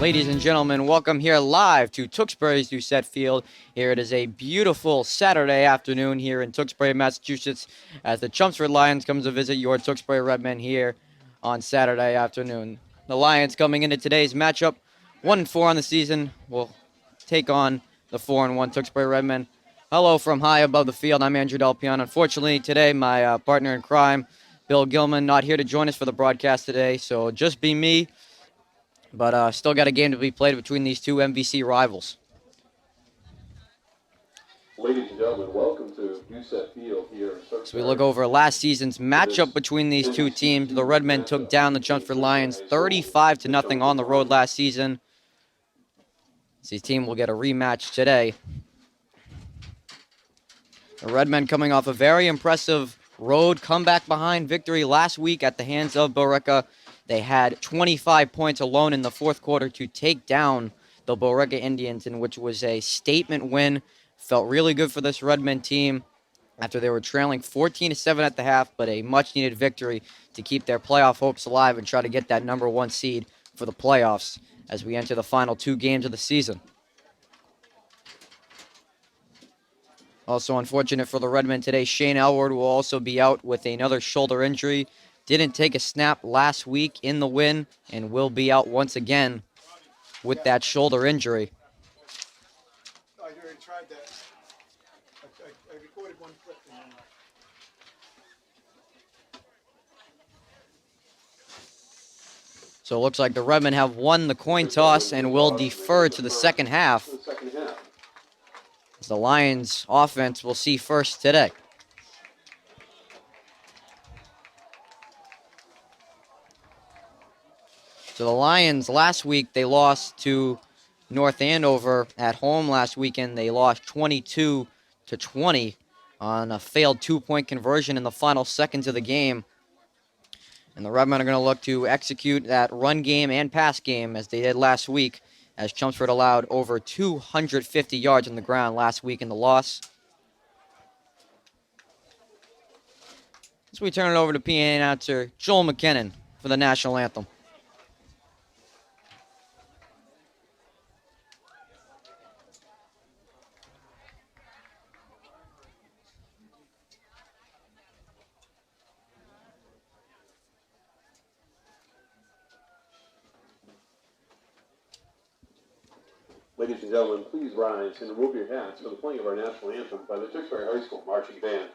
Ladies and gentlemen, welcome here live to Tewksbury's Doucette Field. Here it is a beautiful Saturday afternoon here in Tewksbury, Massachusetts, as the Chelmsford Lions comes to visit your Tewksbury Redmen here on Saturday afternoon. The Lions coming into today's matchup, 1-4 on the season, will take on the 4-1 Tewksbury Redmen. Hello from high above the field. I'm Andrew Delpion. Unfortunately, today my partner in crime, Bill Gilman, not here to join us for the broadcast today, so just be me. But still got a game to be played between these two MVC rivals. Ladies and gentlemen, welcome to Doucette Field here in Tewksbury. So we look over last season's matchup between these two teams. The Redmen took down the Chelmsford Lions 35-0 on the road last season. This team will get a rematch today. The Redmen coming off a very impressive road comeback behind victory last week at the hands of Billerica. They had 25 points alone in the fourth quarter to take down the Billerica Indians, in which was a statement win. Felt really good for this Redmen team after they were trailing 14-7 at the half, but a much-needed victory to keep their playoff hopes alive and try to get that number one seed for the playoffs as we enter the final two games of the season. Also unfortunate for the Redmen today, Shane Elward will also be out with another shoulder injury. Didn't take a snap last week in the win and will be out once again with that shoulder injury. I already tried that. I recorded one clip. So it looks like the Redmen have won the coin toss and will defer to the second half, as the Lions offense will see first today. So the Lions last week, they lost to North Andover at home last weekend. They lost 22-20 on a failed two-point conversion in the final seconds of the game. And the Redmen are going to look to execute that run game and pass game as they did last week, as Chelmsford allowed over 250 yards on the ground last week in the loss. So we turn it over to PA announcer Joel McKinnon for the national anthem. Ladies and gentlemen, please rise and remove your hats for the playing of our national anthem by the Tewksbury High School Marching Band.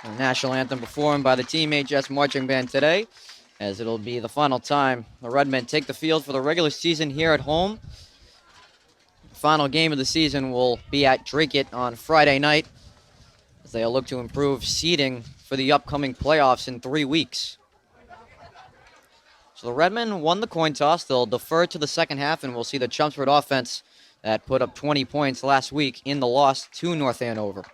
The national anthem performed by the TMHS marching band today, as it'll be the final time the Redmen take the field for the regular season here at home. The final game of the season will be at Drakeit on Friday night, as they'll look to improve seeding for the upcoming playoffs in 3 weeks. So the Redmen won the coin toss. They'll defer to the second half, and we'll see the Chelmsford offense that put up 20 points last week in the loss to North Andover.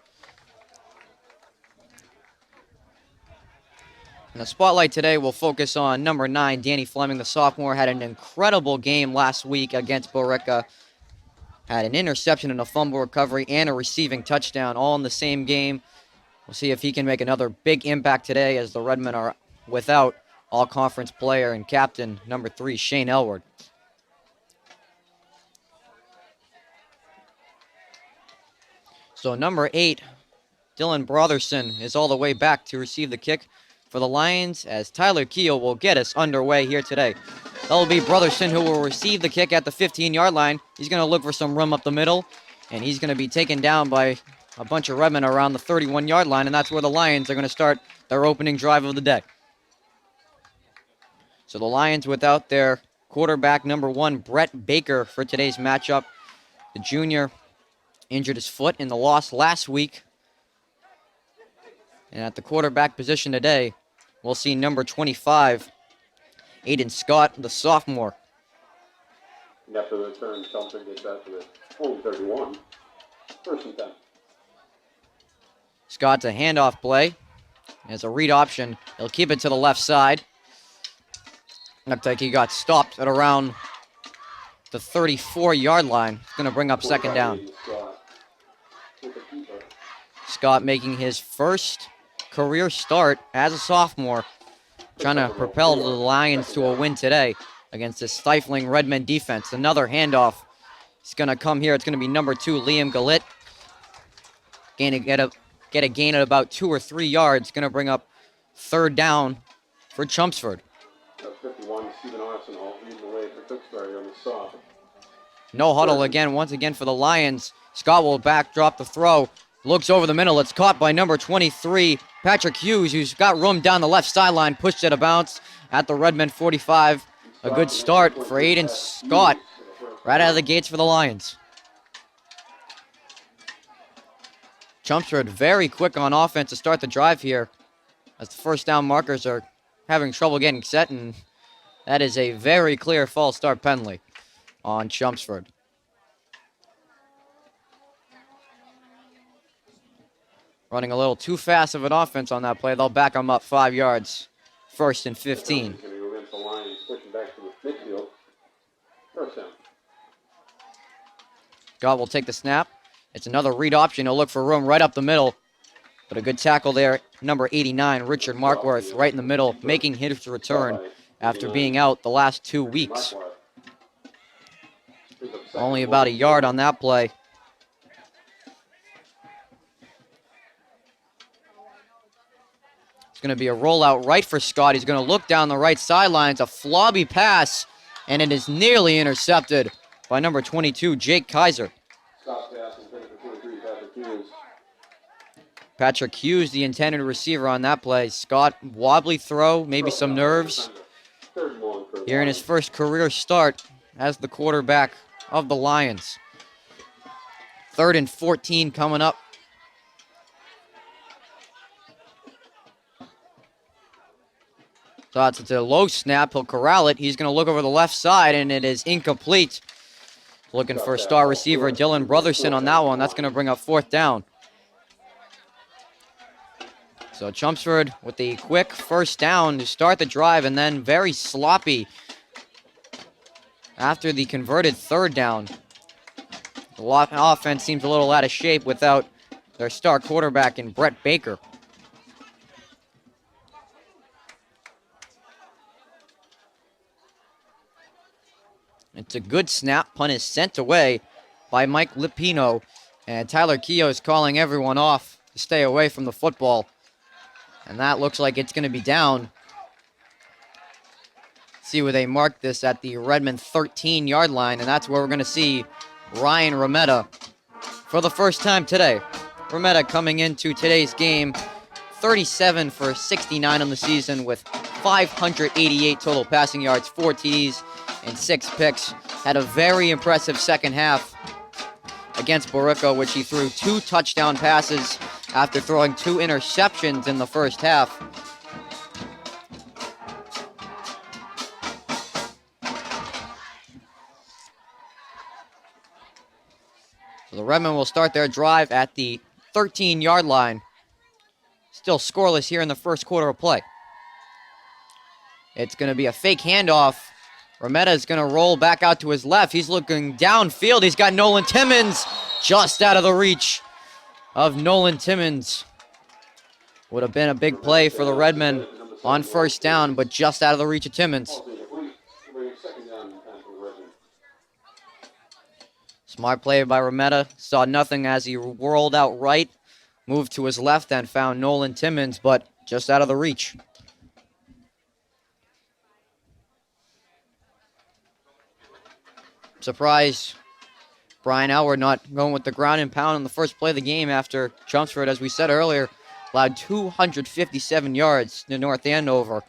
And the spotlight today will focus on number 9, Danny Fleming, the sophomore. Had an incredible game last week against Billerica. Had an interception and a fumble recovery and a receiving touchdown all in the same game. We'll see if he can make another big impact today, as the Redmen are without all-conference player and captain, number 3, Shane Elward. So number 8, Dylan Brotherson, is all the way back to receive the kick for the Lions, as Tyler Keogh will get us underway here today. That'll be Brotherson who will receive the kick at the 15-yard line. He's going to look for some room up the middle, and he's going to be taken down by a bunch of Redmen around the 31-yard line, and that's where the Lions are going to start their opening drive of the day. So the Lions without their quarterback, number 1, Brett Baker, for today's matchup. The junior injured his foot in the loss last week. And at the quarterback position today, we'll see number 25, Aiden Scott, the sophomore. And after the return, Chelmsford gets back to the home 31. First and 10. Scott's a handoff play. As a read option, he'll keep it to the left side. Looked like he got stopped at around the 34-yard line. It's going to bring up second down. Scott making his first career start as a sophomore, trying to propel the Lions to a win today against this stifling Redmen defense. Another handoff. He's going to come here. It's going to be number 2, Liam Galit. Get a gain at about 2 or 3 yards. Going to bring up third down for Chelmsford. 51, Stephen Arsenal leading the way for Tewksbury on the stop. No huddle again, once again for the Lions. Scott will backdrop the throw. Looks over the middle. It's caught by number 23, Patrick Hughes, who's got room down the left sideline. Pushed it a bounce at the Redmen 45. A good start for Aiden Scott right out of the gates for the Lions. Chelmsford very quick on offense to start the drive here, as the first down markers are having trouble getting set, and that is a very clear false start penalty on Chelmsford. Running a little too fast of an offense on that play. They'll back them up 5 yards. First and 15. Scott will take the snap. It's another read option. He'll look for room right up the middle. But a good tackle there. Number 89, Richard Markworth, right in the middle, making his return after being out the last 2 weeks. Only about a yard on that play. It's going to be a rollout right for Scott. He's going to look down the right sideline. It's a flobby pass, and it is nearly intercepted by number 22, Jake Kaiser. Patrick Hughes, the intended receiver on that play. Scott, wobbly throw, maybe some nerves. Here in his first career start as the quarterback of the Lions. 3rd and 14 coming up. So it's a low snap. He'll corral it. He's going to look over the left side, and it is incomplete. Looking for star receiver Dylan Brotherson on that one. That's going to bring up 4th down. So Chelmsford with the quick first down to start the drive, and then very sloppy after the converted 3rd down. The offense seems a little out of shape without their star quarterback in Brett Baker. It's a good snap. Punt is sent away by Mike Lipino, and Tyler Keogh is calling everyone off to stay away from the football. And that looks like it's going to be down. See where they mark this at the Redmen 13-yard line, and that's where we're going to see Ryan Rometta for the first time today. Rometta coming into today's game 37 for 69 on the season with 588 total passing yards, 4 TDs, and 6 picks. Had a very impressive second half against Borica, which he threw 2 touchdown passes after throwing 2 interceptions in the first half. So the Redmen will start their drive at the 13-yard line. Still scoreless here in the first quarter of play. It's going to be a fake handoff. Rometta is going to roll back out to his left. He's looking downfield. He's got Nolan Timmons just out of the reach of Nolan Timmons. Would have been a big play for the Redmen on first down, but just out of the reach of Timmons. Ball's incomplete. Bring it second down and 10 for the Redmen. Smart play by Remetta. Saw nothing as he whirled out right, moved to his left, and found Nolan Timmons, but just out of the reach. Surprise. Brian Howard not going with the ground and pound on the first play of the game after Chelmsford, as we said earlier, allowed 257 yards to North Andover.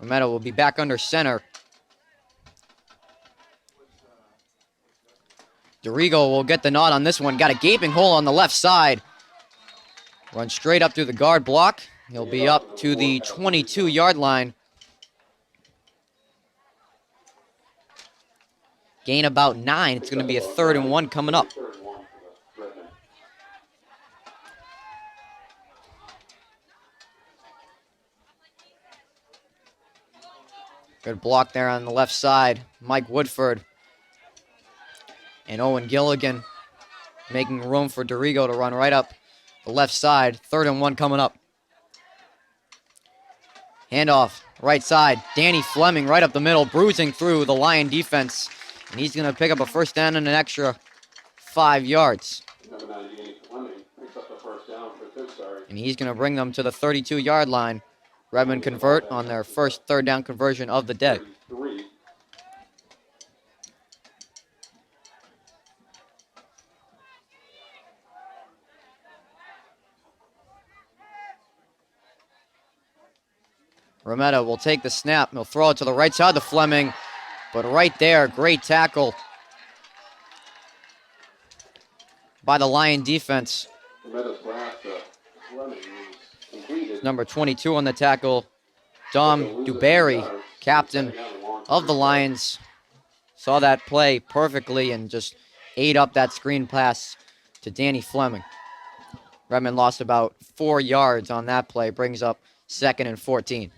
Remetta will be back under center. DeRigo will get the nod on this one. Got a gaping hole on the left side. Run straight up through the guard block. He'll be up to the 22-yard line. Gain about 9. It's going to be a 3rd and 1 coming up. Good block there on the left side. Mike Woodford and Owen Gilligan making room for DeRigo to run right up the left side. 3rd and 1 coming up. Handoff, right side. Danny Fleming right up the middle, bruising through the Lion defense. And he's going to pick up a first down and an extra 5 yards. Number 98, Fleming, picks up the first down for Tewksbury. And he's going to bring them to the 32-yard line. Redmond convert on their first 3rd down conversion of the day. 33. Remetta will take the snap. He'll throw it to the right side to Fleming. But right there, great tackle by the Lion defense. Remetta's blast, Fleming is completed. Number 22 on the tackle, Dom Duberry, captain of the Lions, saw that play perfectly and just ate up that screen pass to Danny Fleming. Redmond lost about 4 yards on that play, brings up 2nd and 14.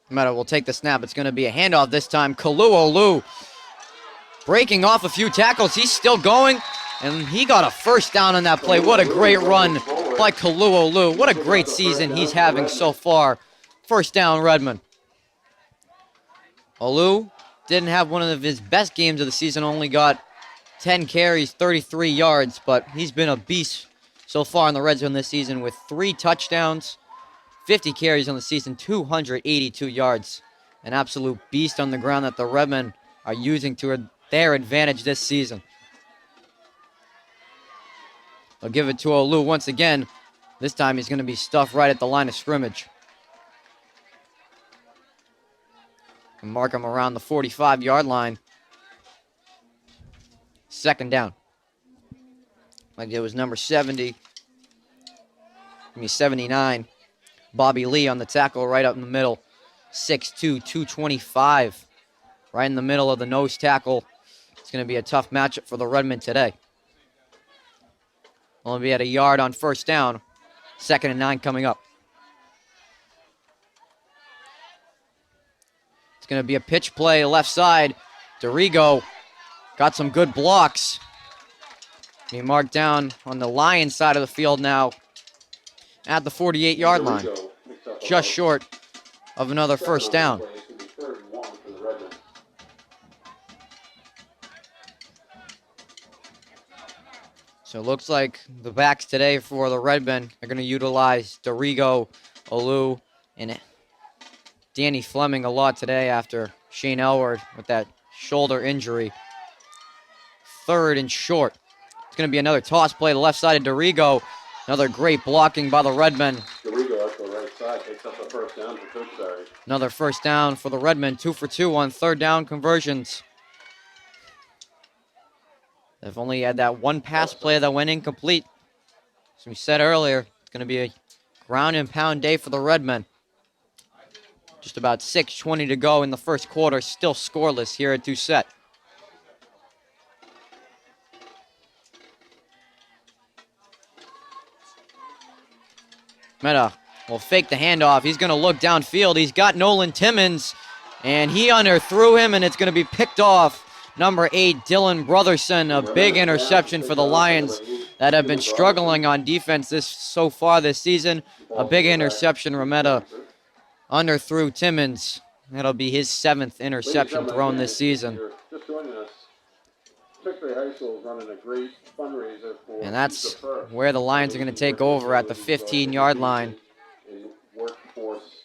Meta will take the snap. It's going to be a handoff this time. Kaluolu breaking off a few tackles. He's still going, and he got a first down on that play. What a great run by Kaluolu. What a great season he's having so far. First down, Redmond. Olu didn't have one of his best games of the season. Only got 10 carries, 33 yards, but he's been a beast so far in the red zone this season with 3 touchdowns. 50 carries on the season, 282 yards. An absolute beast on the ground that the Redmen are using to their advantage this season. They'll give it to Olu once again. This time he's going to be stuffed right at the line of scrimmage. And mark him around the 45-yard line. 2nd down. Like it was number 79. Bobby Lee on the tackle right up in the middle. 6'2", 225. Right in the middle of the nose tackle. It's going to be a tough matchup for the Redmen today. Only be at a yard on first down. 2nd and 9 coming up. It's going to be a pitch play left side. DeRigo got some good blocks. He marked down on the Lions side of the field now at the 48-yard line. Just short of another first down. So it looks like the backs today for the Redmen are going to utilize DeRigo, Olu, and Danny Fleming a lot today after Shane Elward with that shoulder injury. 3rd and short. It's going to be another toss play to the left side of DeRigo. Another great blocking by the Redmen. DeRigo up the right side takes up the first down for Tewksbury. Another first down for the Redmen. 2 for 2 on 3rd down conversions. They've only had that one pass play that went incomplete. As we said earlier, it's going to be a ground and pound day for the Redmen. Just about 6:20 to go in the first quarter. Still scoreless here at Doucette. Meta will fake the handoff. He's going to look downfield. He's got Nolan Timmons, and he underthrew him, and it's going to be picked off. Number 8, Dylan Brotherson, a big interception for the Lions that have been struggling on defense so far this season. A big interception. Remeta underthrew Timmons. That'll be his 7th interception thrown this season. Just joining us. Tewksbury High School is running a great fundraiser for And that's where the Lions are going to take over at the 15-yard line. In workforce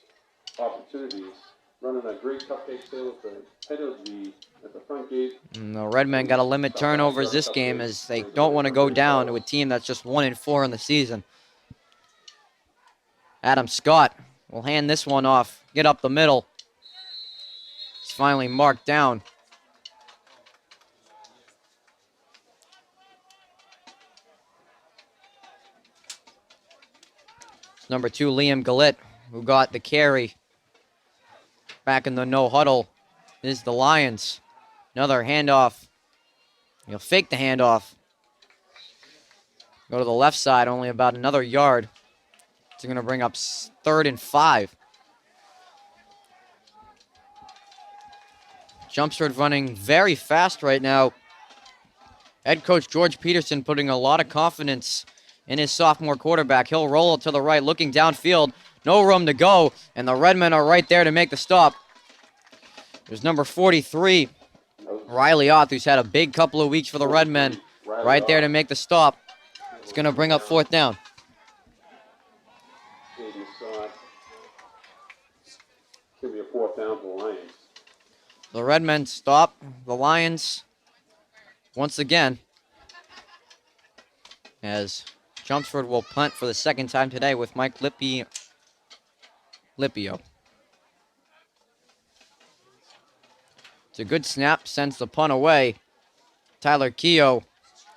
opportunities, running a great cupcake sale at the head of at the front gate. And the Redmen got to limit turnovers this game as they don't want to go down to a team that's just 1-4 in the season. Adam Scott will hand this one off, get up the middle. It's finally marked down. It's number 2, Liam Gillett, who got the carry. Back in the no huddle is the Lions. Another handoff. He'll fake the handoff. Go to the left side, only about another yard. It's going to bring up 3rd and 5. Chelmsford running very fast right now. Head coach George Peterson putting a lot of confidence in his sophomore quarterback. He'll roll it to the right, looking downfield. No room to go, and the Redmen are right there to make the stop. There's number 43, Riley Oth, who's had a big couple of weeks for the Redmen. Right there to make the stop. It's going to bring up 4th down. Give me a 4th down for the Lions. The Redmen stop the Lions once again as Chelmsford will punt for the 2nd time today with Mike Lipio. It's a good snap, sends the punt away. Tyler Keogh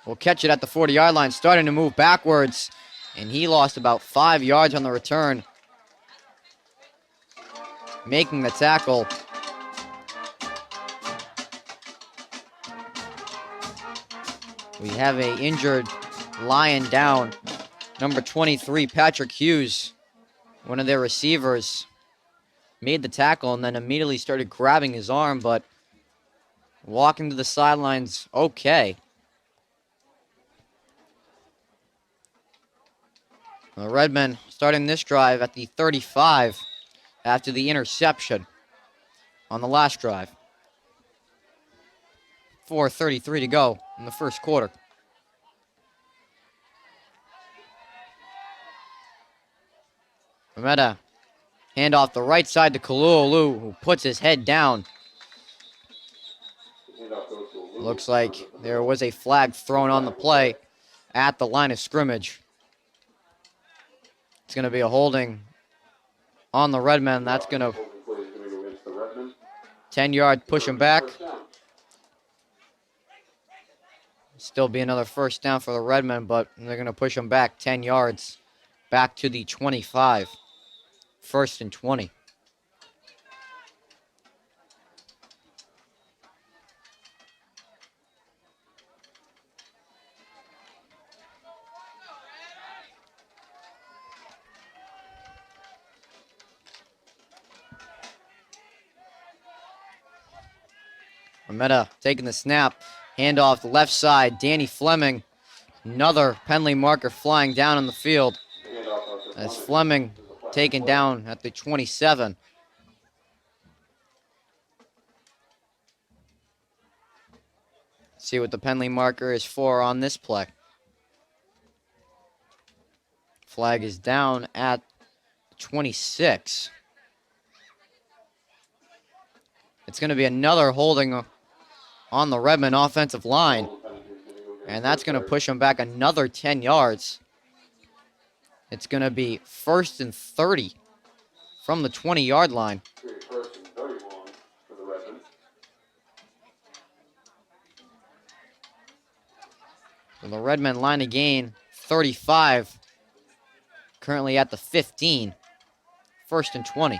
will catch it at the 40-yard line, starting to move backwards, and he lost about 5 yards on the return. Making the tackle. We have a injured Lion down. Number 23, Patrick Hughes, one of their receivers, made the tackle and then immediately started grabbing his arm, but walking to the sidelines okay. The Redmen starting this drive at the 35 after the interception on the last drive. 4:33 to go in the first quarter. Remeta, hand off the right side to Kaluolu, who puts his head down. Looks like there was a flag thrown on the play at the line of scrimmage. It's going to be a holding on the Redmen. That's going to 10-yard push him back. Still be another 1st down for the Redmen, but they're going to push him back 10 yards back to the 25. 1st and 20. Remeta taking the snap. Handoff the left side. Danny Fleming. Another penalty marker flying down on the field. As Fleming taken down at the 27. See what the penalty marker is for on this play. Flag is down at 26. It's going to be another holding on the Redmen offensive line. And that's going to push them back another 10 yards. It's going to be 1st and 30 from the 20-yard line. So the Redmen line to gain 35. Currently at the 15. 1st and 20.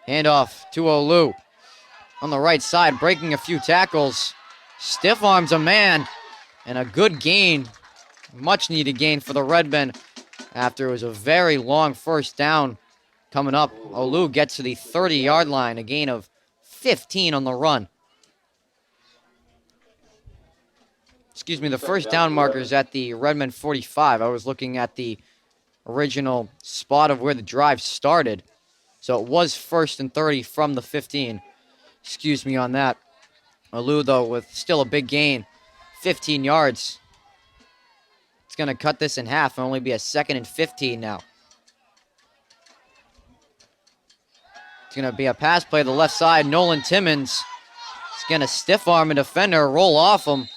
Handoff to Olu. On the right side, breaking a few tackles. Stiff arms a man. And a good gain Much needed gain for the Redmen after it was a very long first down coming up. Olu gets to the 30-yard line, a gain of 15 on the run. Excuse me, the first down marker's at the Redmen 45. I was looking at the original spot of where the drive started. So it was 1st and 30 from the 15. Excuse me on that. Olu, though, with still a big gain, 15 yards. It's going to cut this in half and only be a 2nd and 15 now. It's going to be a pass play to the left side. Nolan Timmons is going to stiff arm a defender, roll off him.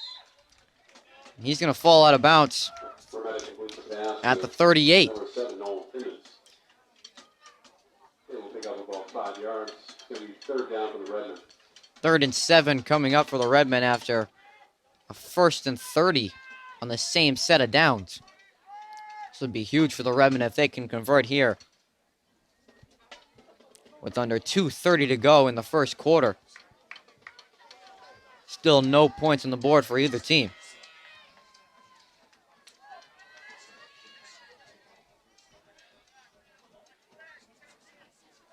He's going to fall out of bounds at the 38. Number 7, Nolan Timmons. It will pick up about 5 yards. It's going to be 3rd down for the Redmen. 3rd and 7 coming up for the Redmen after a 1st and 30 on the same set of downs. This would be huge for the Redmen if they can convert here. With under 2:30 to go in the first quarter. Still no points on the board for either team.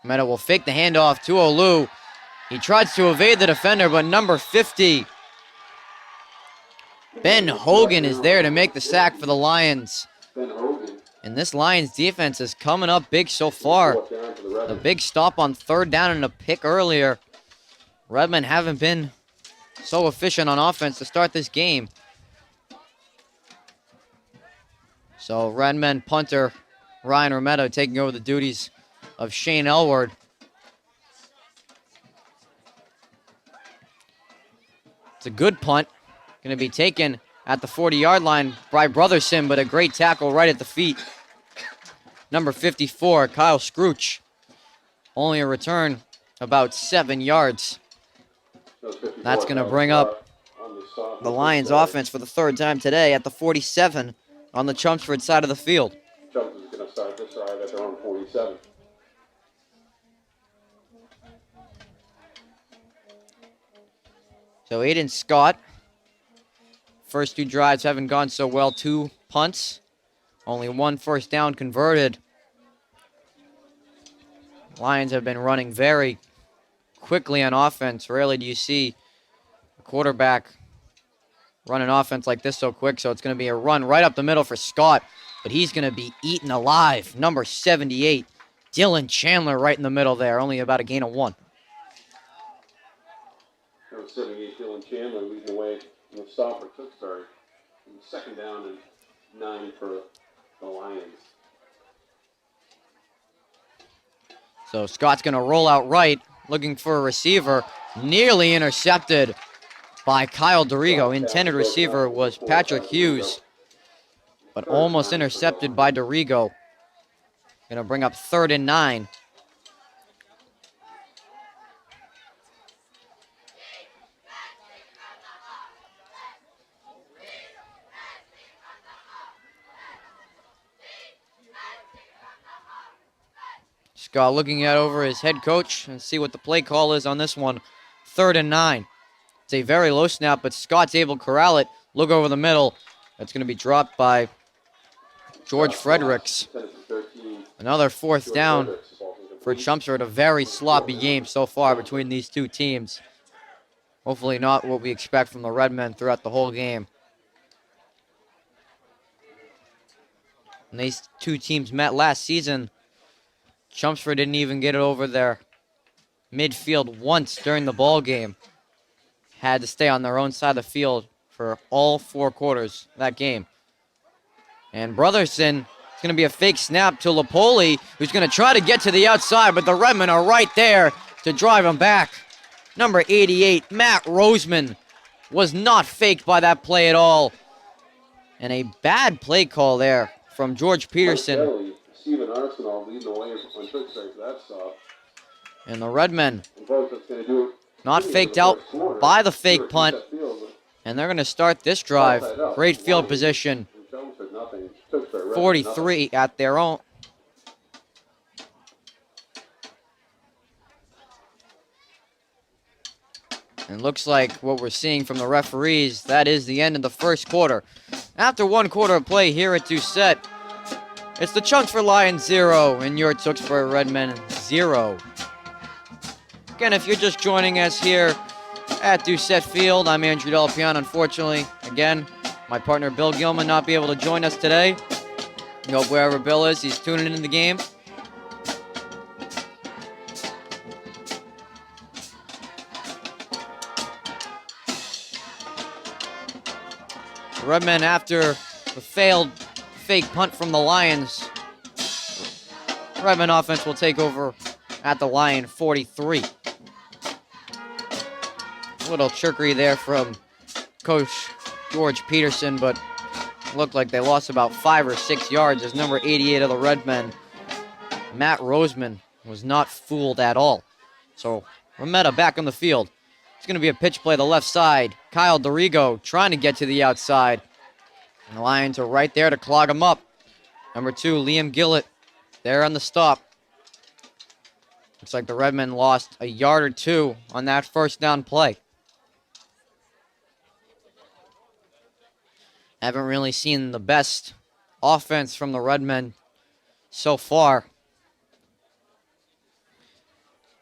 Meta will fake the handoff to Olu. He tries to evade the defender, but number 50, Ben Hogan, is there to make the sack for the Lions. Ben Hogan. And this Lions defense is coming up big so far. The big stop on 3rd down and a pick earlier. Redmen haven't been so efficient on offense to start this game. So Redmen punter Ryan Rometto taking over the duties of Shane Elward. It's a good punt. Going to be taken at the 40-yard line by Brotherson, but a great tackle right at the feet. Number 54, Kyle Scrooch. Only a return about 7 yards. That's going to bring up the Lions offense for the 3rd time today at the 47 on the Chelmsford side of the field. Chelmsford is going to start this side at their own 47. So Aiden Scott. First 2 drives haven't gone so well. 2 punts. Only 1 first down converted. Lions have been running very quickly on offense. Rarely do you see a quarterback run an offense like this so quick. So it's going to be a run right up the middle for Scott. But he's going to be eaten alive. Number 78, Dylan Chandler right in the middle there. Only about a gain of 1. Number 78, Dylan Chandler leading the way in the stop for Tewksbury. 2nd down and 9 for the Lions. So Scott's going to roll out right, looking for a receiver. Nearly intercepted by Kyle Dorigo. Intended receiver was Patrick Hughes, but almost intercepted by Dorigo. Going to bring up 3rd and 9. Scott looking at over his head coach and see what the play call is on this one. 3rd and 9. It's a very low snap, but Scott's able to corral it. Look over the middle. That's going to be dropped by George Fredericks. Another 4th down for Chelmsford. A very sloppy game so far between these two teams. Hopefully not what we expect from the Redmen throughout the whole game. When these two teams met last season, Chelmsford didn't even get it over their midfield once during the ball game. Had to stay on their own side of the field for all 4 quarters of that game. And Brotherson, it's going to be a fake snap to Lapoli, who's going to try to get to the outside, but the Redmen are right there to drive him back. Number 88, Matt Roseman, was not faked by that play at all. And a bad play call there from George Peterson. Stephen Arsenal leading the way on Tewksbury for that stop. And the Redmen not faked out by the fake punt. And they're going to start this drive. Great field position. 43 at their own. And looks like what we're seeing from the referees, that is the end of the first quarter. After 1/4 of play here at Doucette, it's the Chelmsford Lions 0 and your Tewksbury Redmen 0. Again, if you're just joining us here at Doucette Field, I'm Andrew Delpian. Unfortunately, again, my partner Bill Gilman not be able to join us today. We hope wherever Bill is, he's tuning into the game. The Redmen, after the failed fake punt from the Lions, the Redmen offense will take over at the Lion 43. A little trickery there from Coach George Peterson, but looked like they lost about 5 or 6 yards as number 88 of the Redmen, Matt Roseman, was not fooled at all. So Remetta back on the field. It's going to be a pitch play to the left side. Kyle Dorigo trying to get to the outside. And the Lions are right there to clog him up. Number 2, Liam Gillett, there on the stop. Looks like the Redmen lost a yard or 2 on that first down play. Haven't really seen the best offense from the Redmen so far,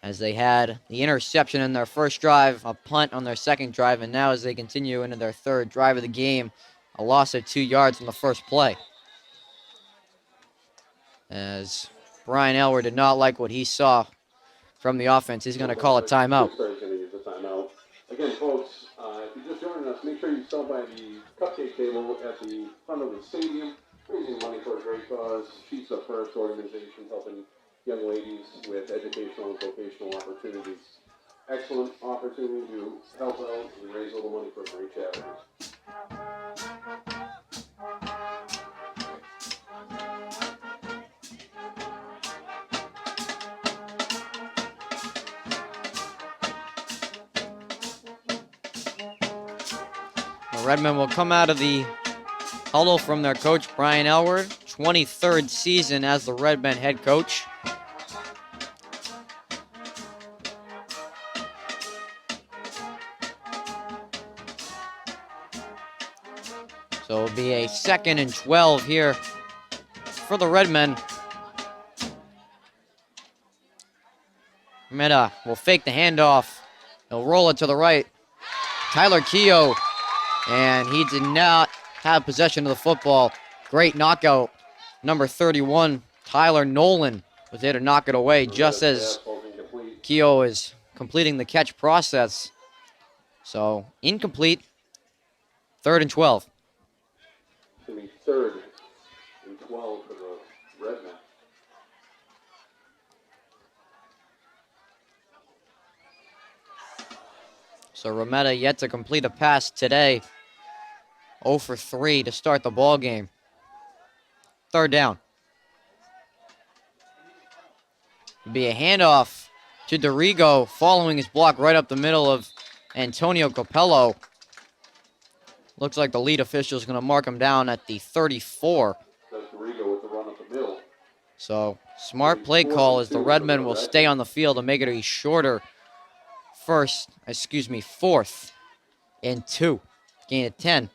as they had the interception in their first drive, a punt on their second drive, and now as they continue into their third drive of the game, a loss of 2 yards on the first play. As Brian Elwer did not like what he saw from the offense, he's going to call a timeout. Tewksbury's going to use the timeout. Again, folks, if you're just joining us, make sure you stop by the cupcake table at the front of the stadium, raising money for a great cause. She's the first organization helping young ladies with educational and vocational opportunities. Excellent opportunity to help out and raise a little money for a great charity. The Redmen will come out of the huddle from their coach, Brian Elward, 23rd season as the Redmen head coach. So it'll be a 2nd and 12 here for the Redmen. Meta will fake the handoff. He'll roll it to the right. Tyler Keogh, and he did not have possession of the football. Great knockout. Number 31, Tyler Nolan, was there to knock it away just as Keogh is completing the catch process. So incomplete. 3rd and 12. It's going to be 3rd and 12 for the Redmen. So Remetta yet to complete a pass today. 0 for 3 to start the ball game. 3rd down. It'll be a handoff to Dorigo, following his block right up the middle of Antonio Capello. Looks like the lead official is going to mark him down at the 34. That's Dorigo with the run up the middle. So smart play call as the Redmen will stay on the field and make it a shorter 4th and 2. Gain of 10.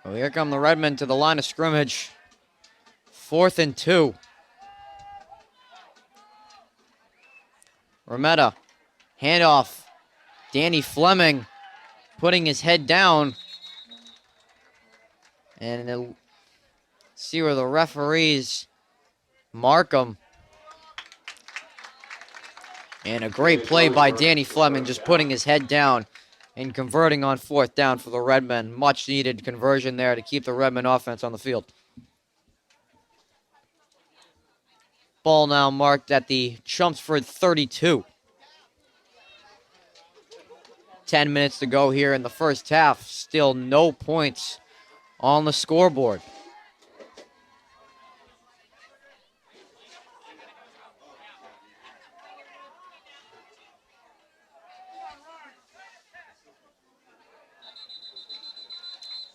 Well, here come the Redmen to the line of scrimmage. 4th and 2. Remetta, handoff. Danny Fleming putting his head down. And see where the referees mark him. And a great play by Danny Fleming, just putting his head down and converting on 4th down for the Redmen. Much needed conversion there to keep the Redmen offense on the field. Ball now marked at the Chelmsford 32. 10 minutes to go here in the first half. Still no points on the scoreboard.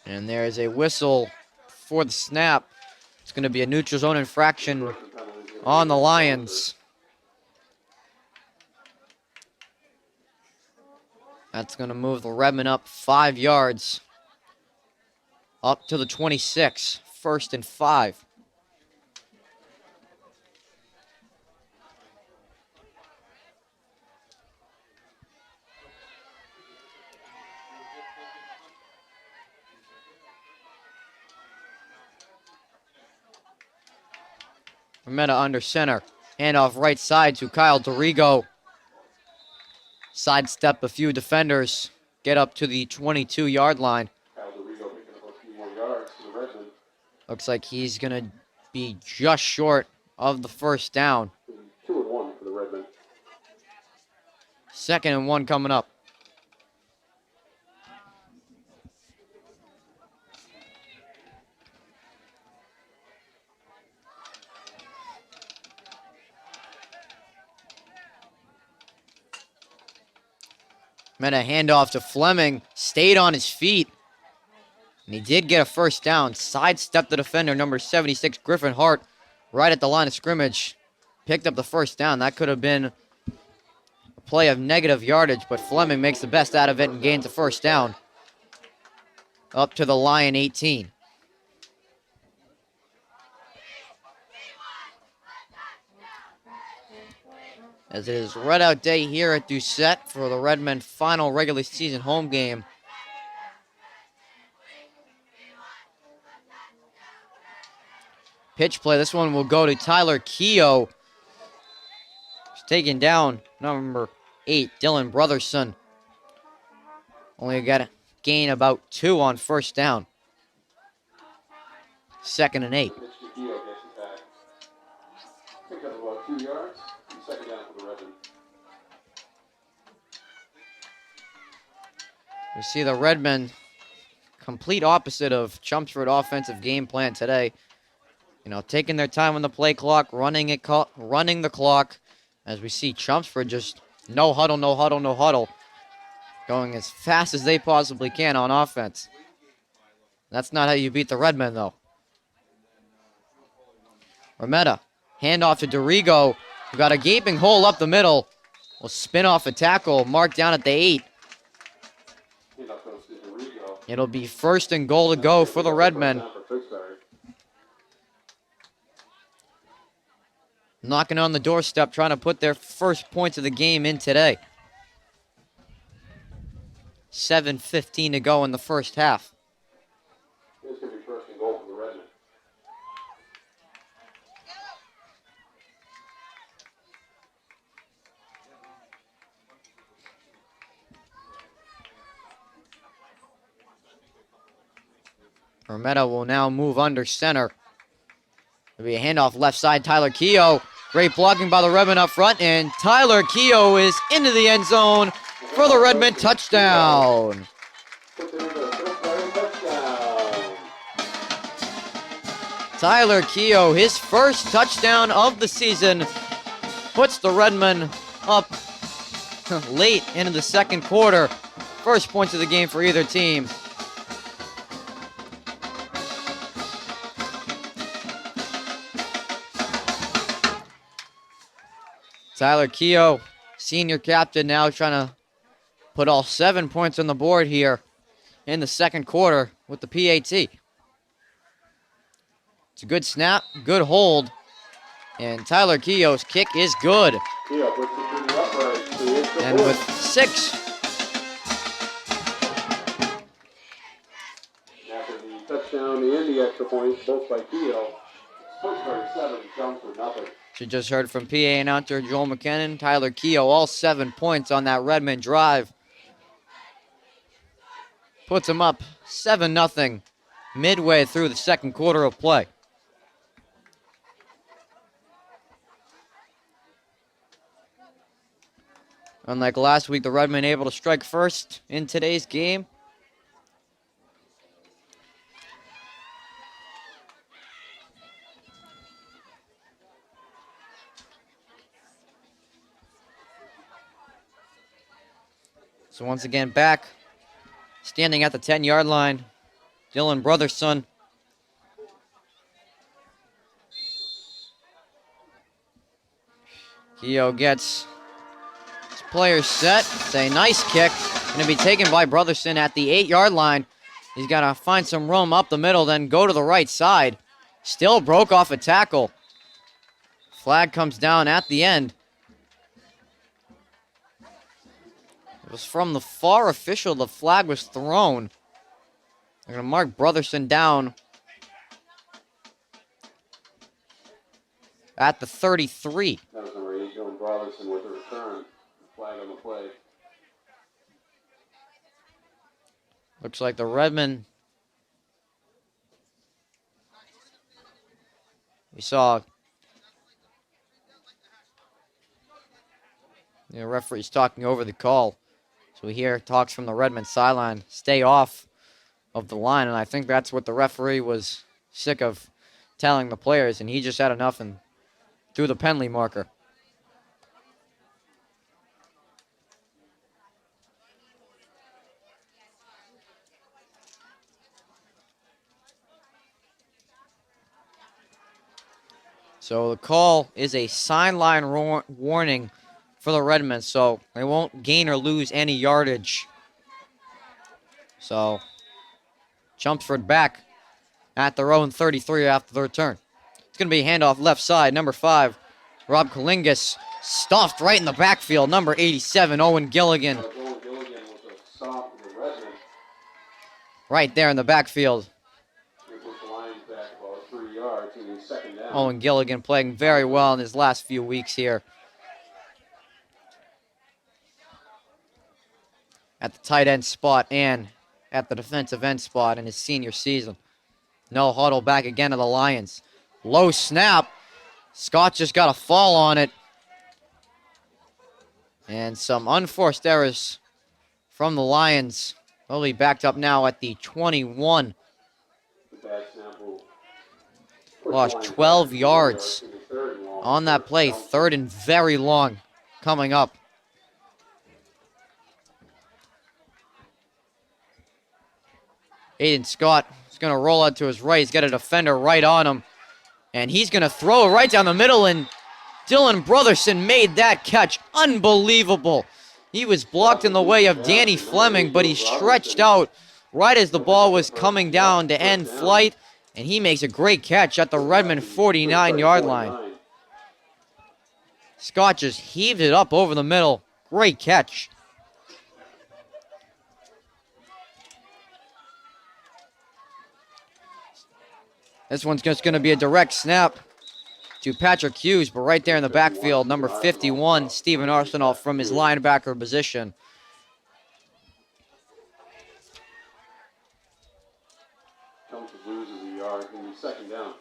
And there is a whistle before the snap. It's going to be a neutral zone infraction on the Lions. That's going to move the Redmen up 5 yards. Up to the 26. 1st and 5. Remeta under center. Handoff right side to Kyle Dorigo. Sidestep a few defenders. Get up to the 22-yard line. Kyle Dorigo picking up a few more yards for the Redmen. Looks like he's going to be just short of the first down. 2-1 for the Redmen. 2nd and 1 coming up. Meta handoff to Fleming. Stayed on his feet. And he did get a first down. Sidestepped the defender, number 76, Griffin Hart, right at the line of scrimmage. Picked up the first down. That could have been a play of negative yardage, but Fleming makes the best out of it and gains a first down. Up to the Lion 18. As it is redout day here at Doucette for the Redmen final regular season home game. Pitch play. This one will go to Tyler Keogh. He's taking down number 8, Dylan Brotherson. Only got to gain about 2 on first down. 2nd and 8. Pitch to Keogh gets it back. Pick up about 2 yards. 2nd down for the Redmen. We see the Redmen complete opposite of Chelmsford offensive game plan today. You know, taking their time on the play clock, running the clock. As we see Chelmsford just no huddle, no huddle, no huddle. Going as fast as they possibly can on offense. That's not how you beat the Redmen, though. Remeta, handoff to Dorigo. We've got a gaping hole up the middle. Will spin off a tackle, marked down at the 8. It'll be 1st and goal to go for the Redmen. Knocking on the doorstep, trying to put their first points of the game in today. 7:15 to go in the first half. This could be 1st and goal for the Redmen. Remeta will now move under center. There'll be a handoff left side, Tyler Keogh. Great blocking by the Redmen up front, and Tyler Keogh is into the end zone for the Redmen touchdown. Tyler Keogh, his first touchdown of the season, puts the Redmen up late into the second quarter. First points of the game for either team. Tyler Keogh, senior captain, now trying to put all 7 points on the board here in the second quarter with the PAT. It's a good snap, good hold, and Tyler Keogh's kick is good. Keogh puts it through the upright to the extra And point. with 6, After the touchdown and the extra point, both by Keogh, Chelmsford 7, Chelmsford nothing. you just heard from PA announcer Joel McKinnon. Tyler Keogh, all 7 points on that Redmen drive. Puts him up 7-0 midway through the second quarter of play. Unlike last week, the Redmen able to strike first in today's game. So once again, back, standing at the 10-yard line, Dylan Brotherson. Keogh gets his players set. It's a nice kick. Going to be taken by Brotherson at the 8-yard line. He's got to find some room up the middle, then go to the right side. Still broke off a tackle. Flag comes down at the end. It was from the far official the flag was thrown. They're going to mark Brotherson down at the 33. That was number 8, Dylan Brotherson with the return. Flag on the play. Looks like the Redmen. We saw the referee's talking over the call. So we hear talks from the Redmen sideline. Stay off of the line. And I think that's what the referee was sick of telling the players. And he just had enough and threw the penalty marker. So the call is a sideline warning for the Redmen, so they won't gain or lose any yardage. So Chelmsford back at their own 33 after the return. It's going to be a handoff left side. Number 5, Rob Kalingas, stuffed right in the backfield. Number 87, Owen Gilligan. Owen Gilligan with a stop for the Redmen. Right there in the backfield. He pushed the Lions back about 3 yards, and he's second down. Owen Gilligan playing very well in his last few weeks here at the tight end spot and at the defensive end spot in his senior season. No huddle back again to the Lions. Low snap. Scott just got a fall on it. And some unforced errors from the Lions. They'll be backed up now at the 21. The bad snap will Lost 12 yards on that play. Third and very long coming up. Aiden Scott is going to roll out to his right. He's got a defender right on him. And he's going to throw it right down the middle. And Dylan Brotherson made that catch. Unbelievable. He was blocked in the way of Danny Fleming, but he stretched out right as the ball was coming down to end flight. And he makes a great catch at the Redmond 49-yard line. Scott just heaved it up over the middle. Great catch. This one's just going to be a direct snap to Patrick Hughes, but right there in the backfield, number 51, Stephen Arsenal from his linebacker position. Chelmsford loses a yard, and he's second down.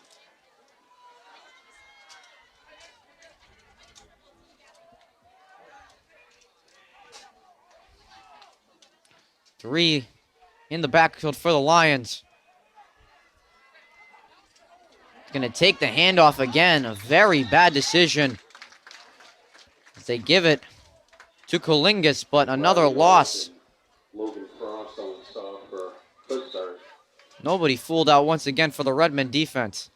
Three in the backfield for the Lions. Going to take the handoff again. A very bad decision as they give it to Kalingas, but another loss. Logan Frost on the stop for quick start. Nobody fooled out once again for the Redmond defense.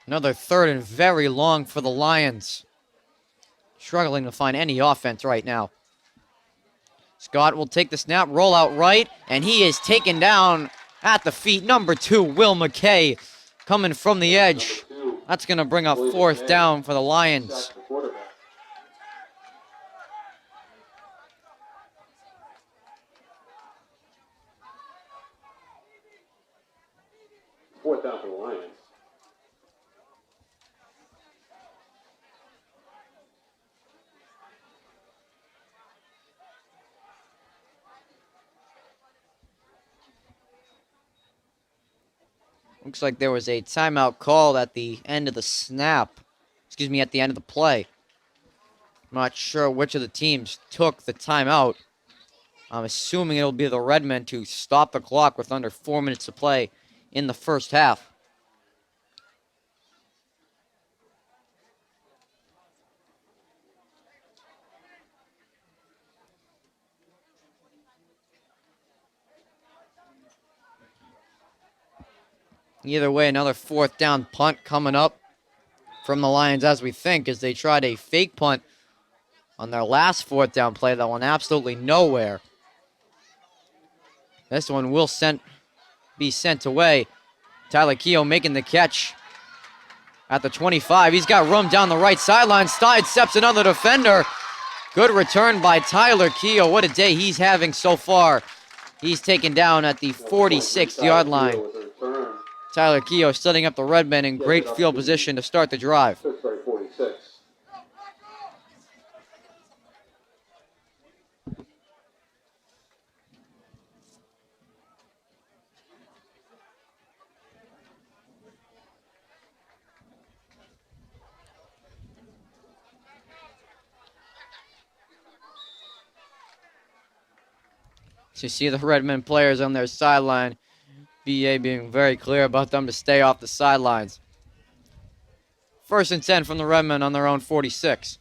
Another third and very long for the Lions. Struggling to find any offense right now. Scott will take the snap, roll out right, and he is taken down at the feet. Number 2, Will McKay, coming from the edge. That's going to bring up fourth down for the Lions. Fourth down for the Lions. Looks like there was a timeout called at the end of the snap. Excuse me, at the end of the play. I'm not sure which of the teams took the timeout. I'm assuming it'll be the Redmen to stop the clock with under 4 minutes to play in the first half. Either way, another 4th down punt coming up from the Lions as we think, as they tried a fake punt on their last 4th down play that went absolutely nowhere. This one will be sent away. Tyler Keogh making the catch at the 25. He's got room down the right sideline. Sidesteps another defender. Good return by Tyler Keogh. What a day he's having so far. He's taken down at the 46-yard line. Tyler Keogh setting up the Redmen in great field position to start the drive. Tewksbury 46. So you see the Redmen players on their sideline. BA being very clear about them to stay off the sidelines. 1st and 10 from the Redmen on their own 46.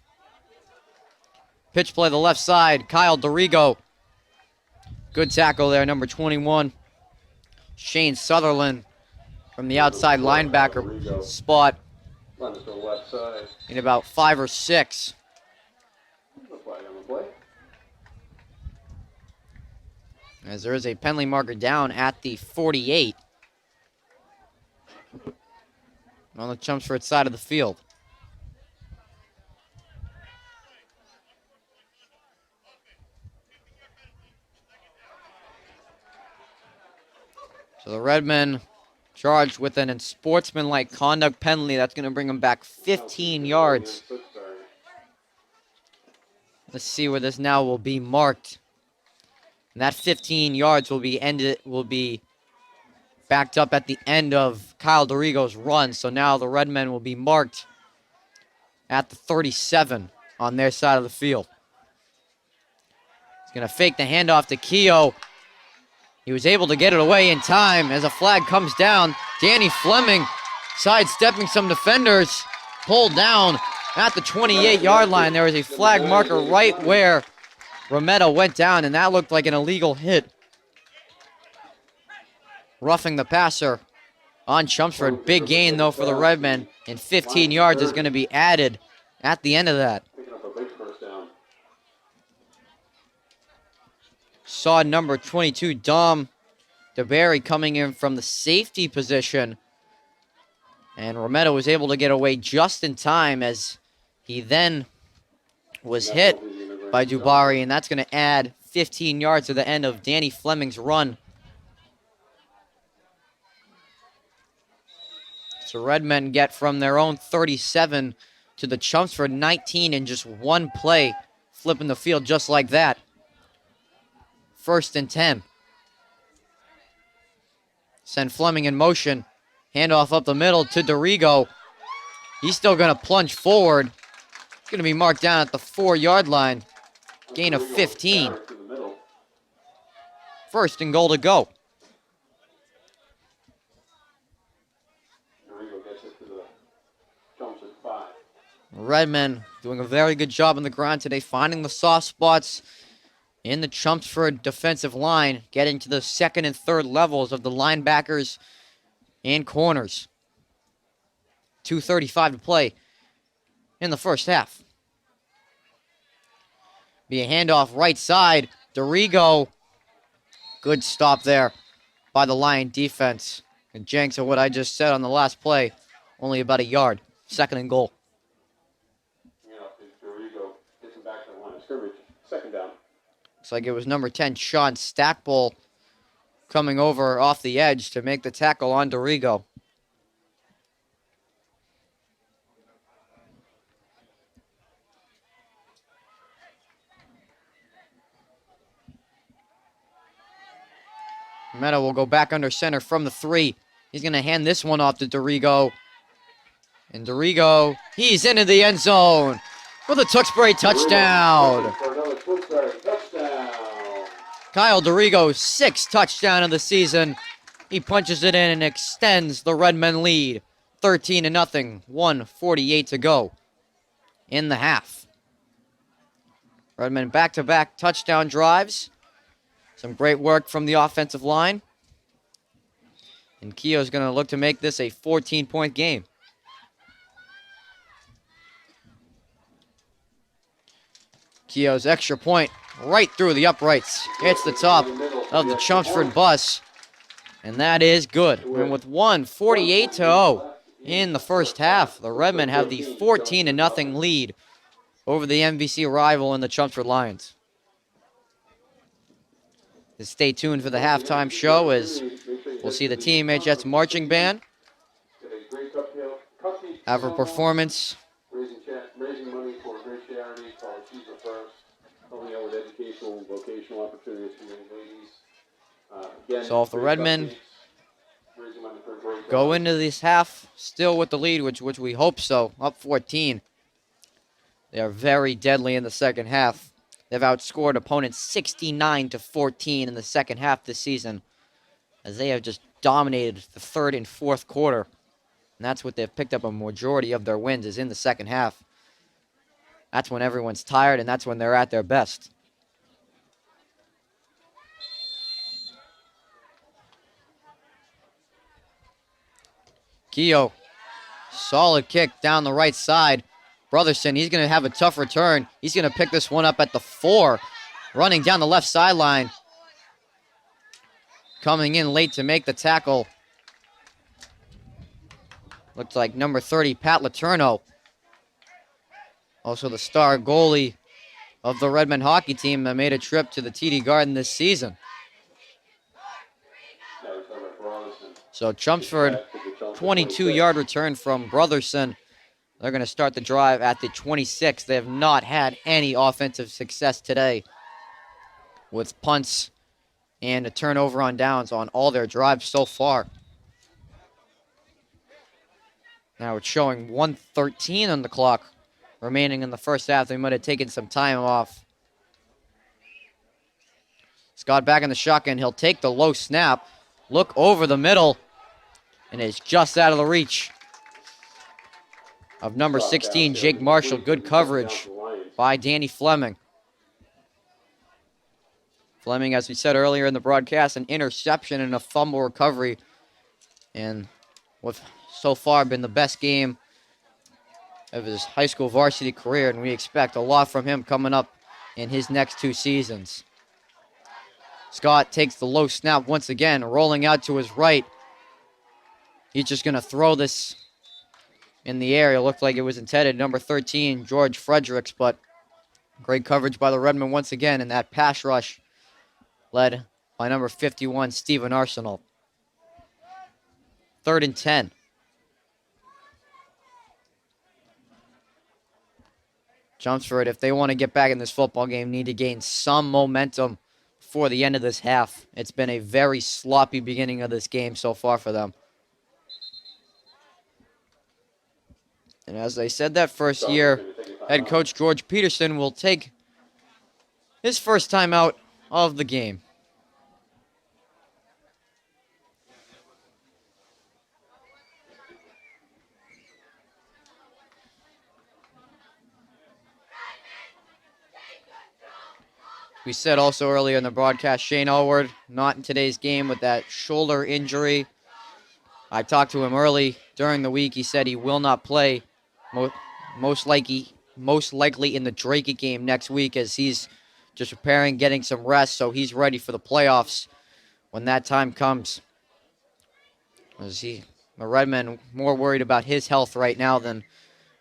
Pitch play the left side. Kyle Dorigo. Good tackle there, number 21. Shane Sutherland from the outside linebacker spot Runs to the left side. in about 5 or 6. No flag on the play. As there is a penalty marker down at the 48 on the Chelmsford side of the field. So the Redmen charged with an unsportsmanlike conduct penalty. That's going to bring them back 15 yards. Let's see where this now will be marked. And that 15 yards will be backed up at the end of Kyle Dorigo's run. So now the Redmen will be marked at the 37 on their side of the field. He's going to fake the handoff to Keogh. He was able to get it away in time as a flag comes down. Danny Fleming sidestepping some defenders, pulled down at the 28-yard line. There was a flag marker right where Romero went down, and that looked like an illegal hit. Roughing the passer on Chelmsford. Big gain, though, for the Redmen, and 15 yards is going to be added at the end of that. Picking up a big first down. Saw number 22, Dom DeBerry, coming in from the safety position. And Romero was able to get away just in time as he then was hit by Dubari, and that's going to add 15 yards to the end of Danny Fleming's run. So Redmen get from their own 37 to the Chelmsford 19 in just one play, flipping the field just like that. 1st and 10. Send Fleming in motion. Handoff up the middle to Dorigo. He's still going to plunge forward. It's going to be marked down at the 4-yard line. Gain of 15. 1st and goal to go. Redmen doing a very good job on the ground today, finding the soft spots in the Chelmsford defensive line, getting to the 2nd and 3rd levels of the linebackers and corners. 2:35 to play in the first half. Be a handoff right side. Dorigo. Good stop there by the Lion defense. And Jenks of what I just said on the last play. Only about a yard. 2nd and goal. Dorigo gets him back to the line of scrimmage. 2nd down. Looks like it was number 10, Sean Stackpole, coming over off the edge to make the tackle on Dorigo. Meta will go back under center from the 3. He's going to hand this one off to Dorigo. And Dorigo, he's into the end zone for the Tewksbury touchdown. Kyle Dorigo's 6th touchdown of the season. He punches it in and extends the Redmen lead. 13-0, 1:48 to go in the half. Redmen back-to-back touchdown drives. Some great work from the offensive line. And Keogh's going to look to make this a 14-point game. Keogh's extra point right through the uprights. Hits the top of the Chelmsford bus. And that is good. And with 1:48-0 in the first half, the Redmen have the 14-0 lead over the MVC rival in the Chelmsford Lions. Just stay tuned for the halftime show as we'll see the TMHS marching band have a performance. Raising money for a great charity called She's the First, helping out with educational and vocational opportunities for young ladies. So if the Redmen Raising money for a great go cause. into this half still with the lead, which we hope so, up 14, they are very deadly in the second half. They've outscored opponents 69-14 in the second half this season, as they have just dominated the third and fourth quarter. And that's what they've picked up a majority of their wins is in the second half. That's when everyone's tired, and that's when they're at their best. Keogh, solid kick down the right side. Brotherson, he's going to have a tough return. He's going to pick this one up at the 4. Running down the left sideline. Coming in late to make the tackle. Looks like number 30, Pat Letourneau. Also the star goalie of the Redmen hockey team that made a trip to the TD Garden this season. So Chelmsford, 22-yard return from Brotherson. They're going to start the drive at the 26. They have not had any offensive success today with punts and a turnover on downs on all their drives so far. Now it's showing 1:13 on the clock remaining in the first half. They might have taken some time off. Scott back in the shotgun. He'll take the low snap, look over the middle, and it's just out of the reach of number 16, Jake Marshall. Good coverage by Danny Fleming. Fleming, as we said earlier in the broadcast, an interception and a fumble recovery. And what so far been the best game of his high school varsity career, and we expect a lot from him coming up in his next 2 seasons. Scott takes the low snap once again, rolling out to his right. He's just going to throw this in the air. It looked like it was intended. Number 13, George Fredericks, but great coverage by the Redmen once again, and that pass rush led by number 51, Stephen Arsenal. 3rd and 10. Chelmsford, if they want to get back in this football game, need to gain some momentum before the end of this half. It's been a very sloppy beginning of this game so far for them. And as I said, that first year, head coach George Peterson will take his first time out of the game. We said also earlier in the broadcast, Shane Allward not in today's game with that shoulder injury. I talked to him early during the week. He said he will not play most likely in the Drake game next week, as he's just preparing, getting some rest, so he's ready for the playoffs when that time comes. The Redmen more worried about his health right now than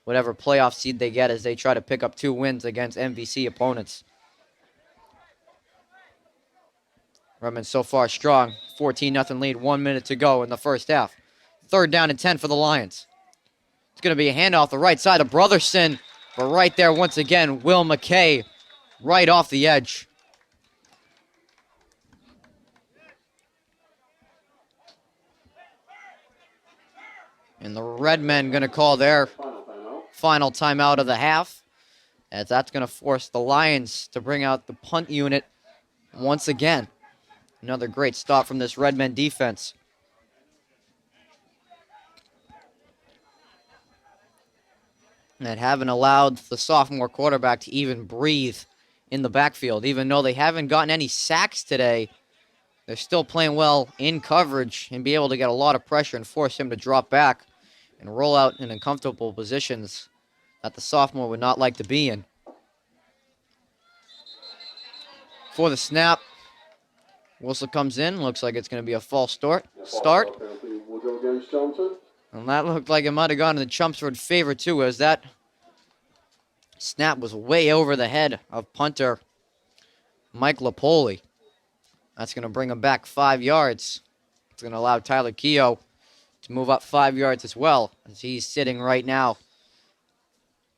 whatever playoff seed they get as they try to pick up 2 wins against MVC opponents. Redmen so far strong. 14-0 lead, 1 minute to go in the first half. 3rd down and 10 for the Lions. It's going to be a handoff the right side of Brotherson. But right there, once again, Will McKay right off the edge. And the Redmen going to call their final timeout of the half, as that's going to force the Lions to bring out the punt unit once again. Another great stop from this Redmen defense. And haven't allowed the sophomore quarterback to even breathe in the backfield. Even though they haven't gotten any sacks today, They're still playing well in coverage and be able to get a lot of pressure and force him to drop back and roll out in uncomfortable positions that the sophomore would not like to be in. For the snap, whistle comes in. Looks like it's going to be a false start. We'll go against Chelmsford. And that looked like it might have gone in the Chelmsford favor, too, as that snap was way over the head of punter Mike Lapoli. That's going to bring him back 5 yards. It's going to allow Tyler Keogh to move up 5 yards as well, as he's sitting right now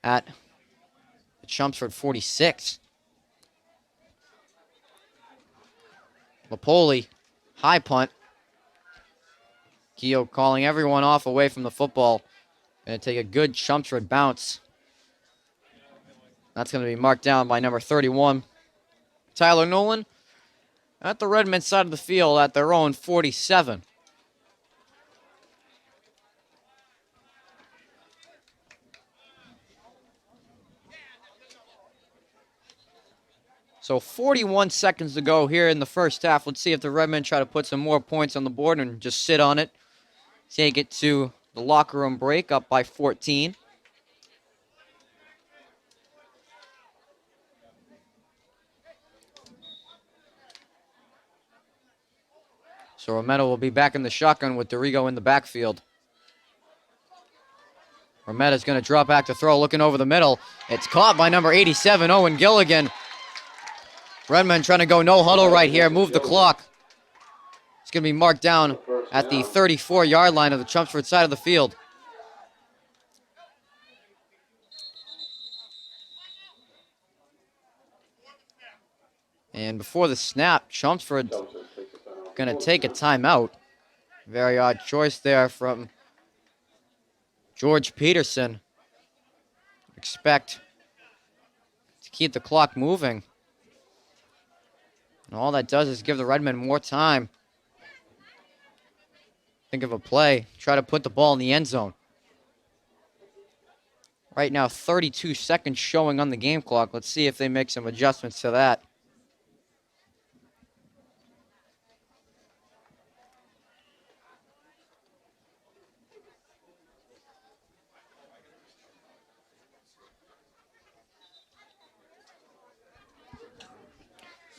at the Chelmsford 46. Lapoli, high punt. Keogh calling everyone off away from the football. Going to take a good Chelmsford bounce. That's going to be marked down by number 31, Tyler Nolan, at the Redmen side of the field at their own 47. So 41 seconds to go here in the first half. Let's see if the Redmen try to put some more points on the board and just sit on it. Take it to the locker room break, up by 14. So Romero will be back in the shotgun with Dorigo in the backfield. Rometta's going to drop back to throw, looking over the middle. It's caught by number 87, Owen Gilligan. Redmond trying to go no huddle right here, move the clock. It's going to be marked down at the 34-yard line of the Chelmsford side of the field. And before the snap, Chelmsford going to take a timeout. Very odd choice there from George Peterson. Expect to keep the clock moving. And all that does is give the Redmen more time. Think of a play. Try to put the ball in the end zone. Right now, 32 seconds showing on the game clock. Let's see if they make some adjustments to that.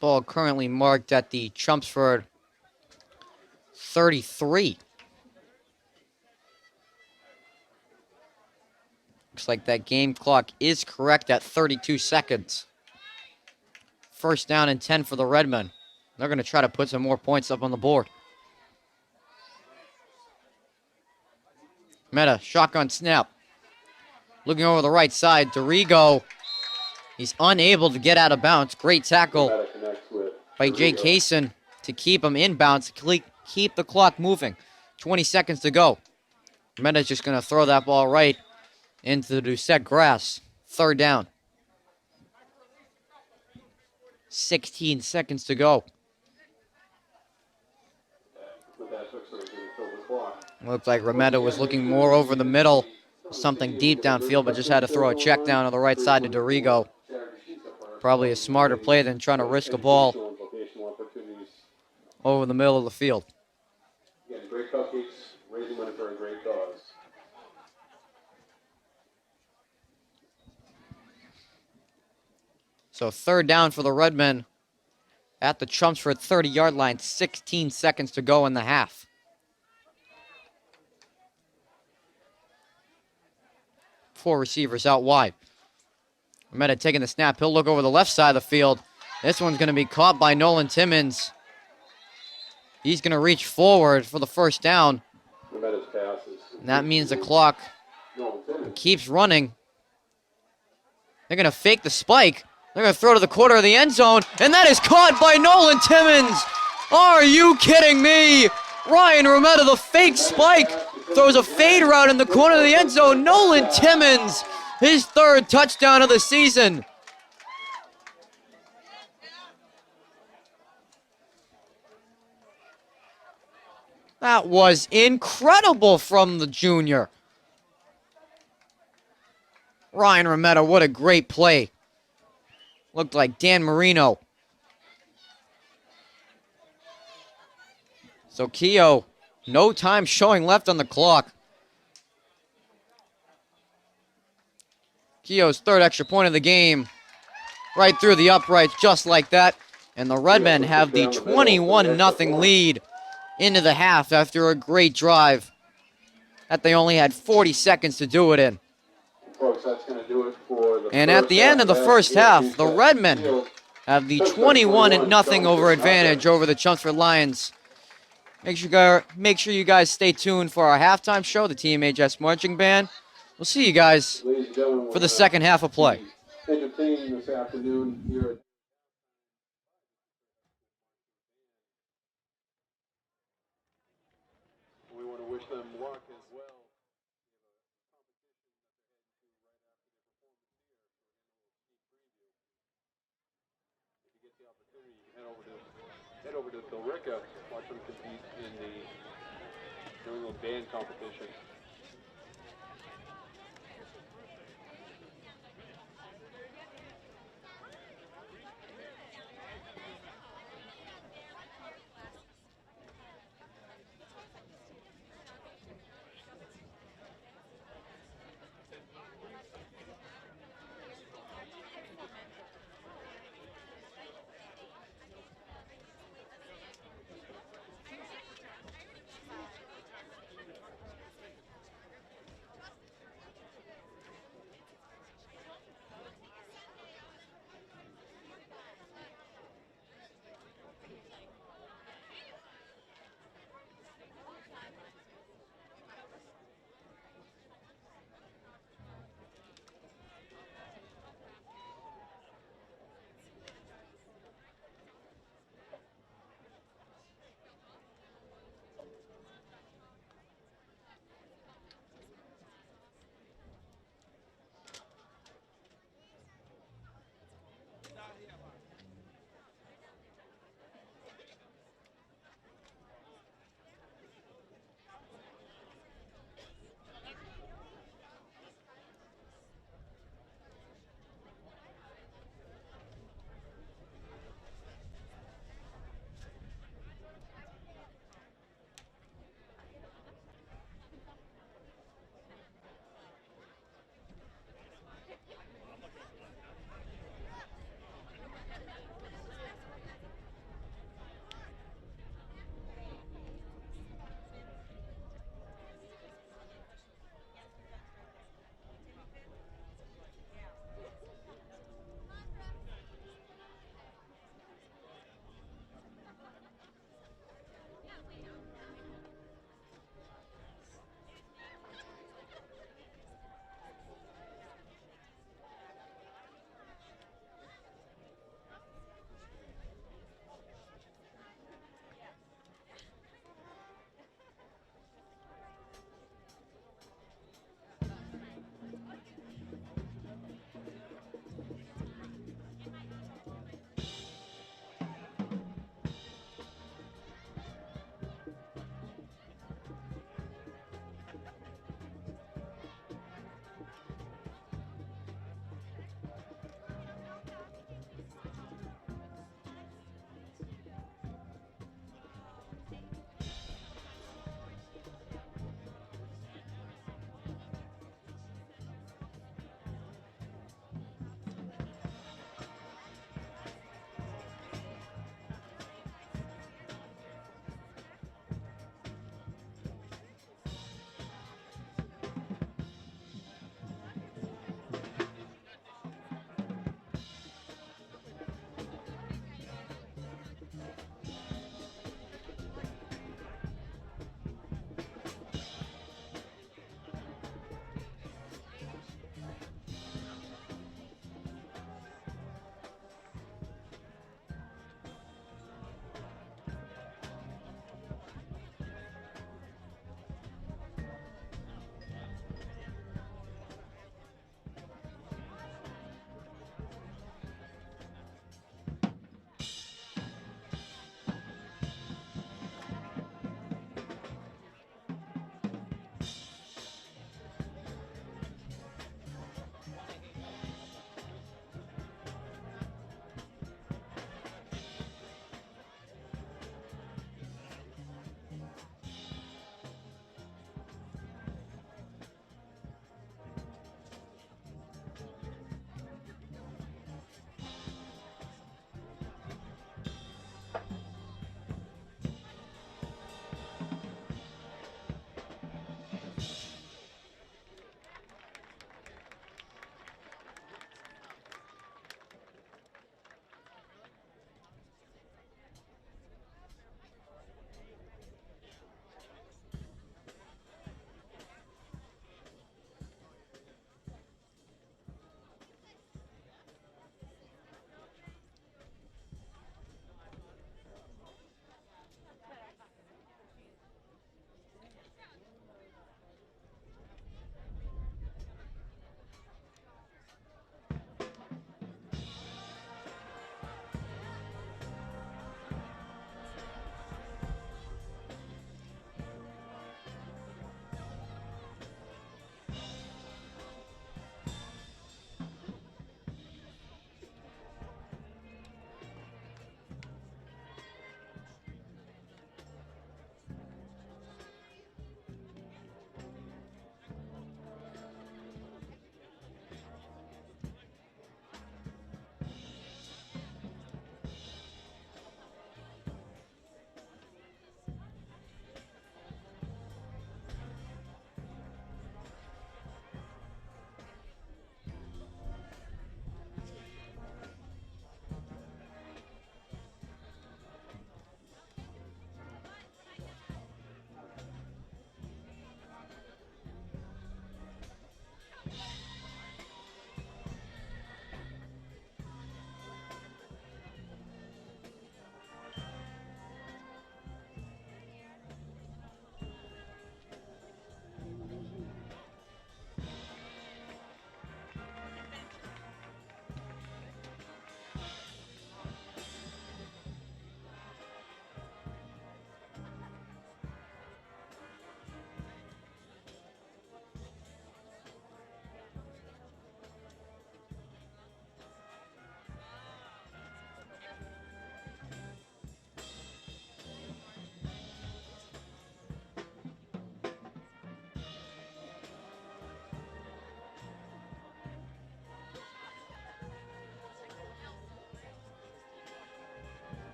Ball currently marked at the Chelmsford 33. Looks like that game clock is correct at 32 seconds. First down and 10 for the Redmen. They're going to try to put some more points up on the board. Meta, shotgun snap. Looking over the right side, Dorigo. He's unable to get out of bounds. Great tackle by Jake Kaysen to keep him in bounds, keep the clock moving. 20 seconds to go. Meta's just going to throw that ball right into the Doucette grass. Third down. 16 seconds to go. Looked like Romero was looking more over the middle, something deep downfield, but just had to throw a check down on the right side to Dorigo. Probably a smarter play than trying to risk a ball over the middle of the field. Again, great cupcakes, raising money for a great cause. So third down for the Redmen at the Chelmsford 30-yard line. 16 seconds to go in the half. Four receivers out wide. Romero taking the snap. He'll look over the left side of the field. This one's going to be caught by Nolan Timmons. He's going to reach forward for the first down. And that means the clock keeps running. They're going to fake the spike. They're going to throw to the corner of the end zone. And that is caught by Nolan Timmons. Are you kidding me? Ryan Romero, the fake spike, throws a fade route in the corner of the end zone. Nolan Timmons, his third touchdown of the season. That was incredible from the junior. Ryan Romero, what a great play. Looked like Dan Marino. So Keogh, no time showing left on the clock. Keogh's third extra point of the game. Right through the uprights, just like that. And the Redmen have the 21-0 lead into the half after a great drive that they only had 40 seconds to do it in. Folks, that's going to do it for the And at the end of the first half, the Redmen have the 21-0 over advantage over the Chelmsford Lions. Make sure you guys stay tuned for our halftime show, the TMHS Marching Band. We'll see you guys for the second half of play. Entertaining this afternoon here at we want to wish them luck as well. If you get the opportunity, you can head over to Billerica, watch them compete in the New England band competition.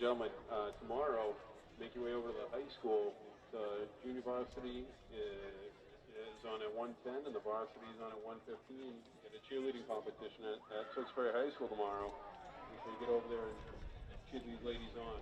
gentlemen, tomorrow, make your way over to the high school. The junior varsity is on at 1:10, and the varsity is on at 1:15. Get a cheerleading competition at Tewksbury High School tomorrow. Make sure you get over there and cheer these ladies on.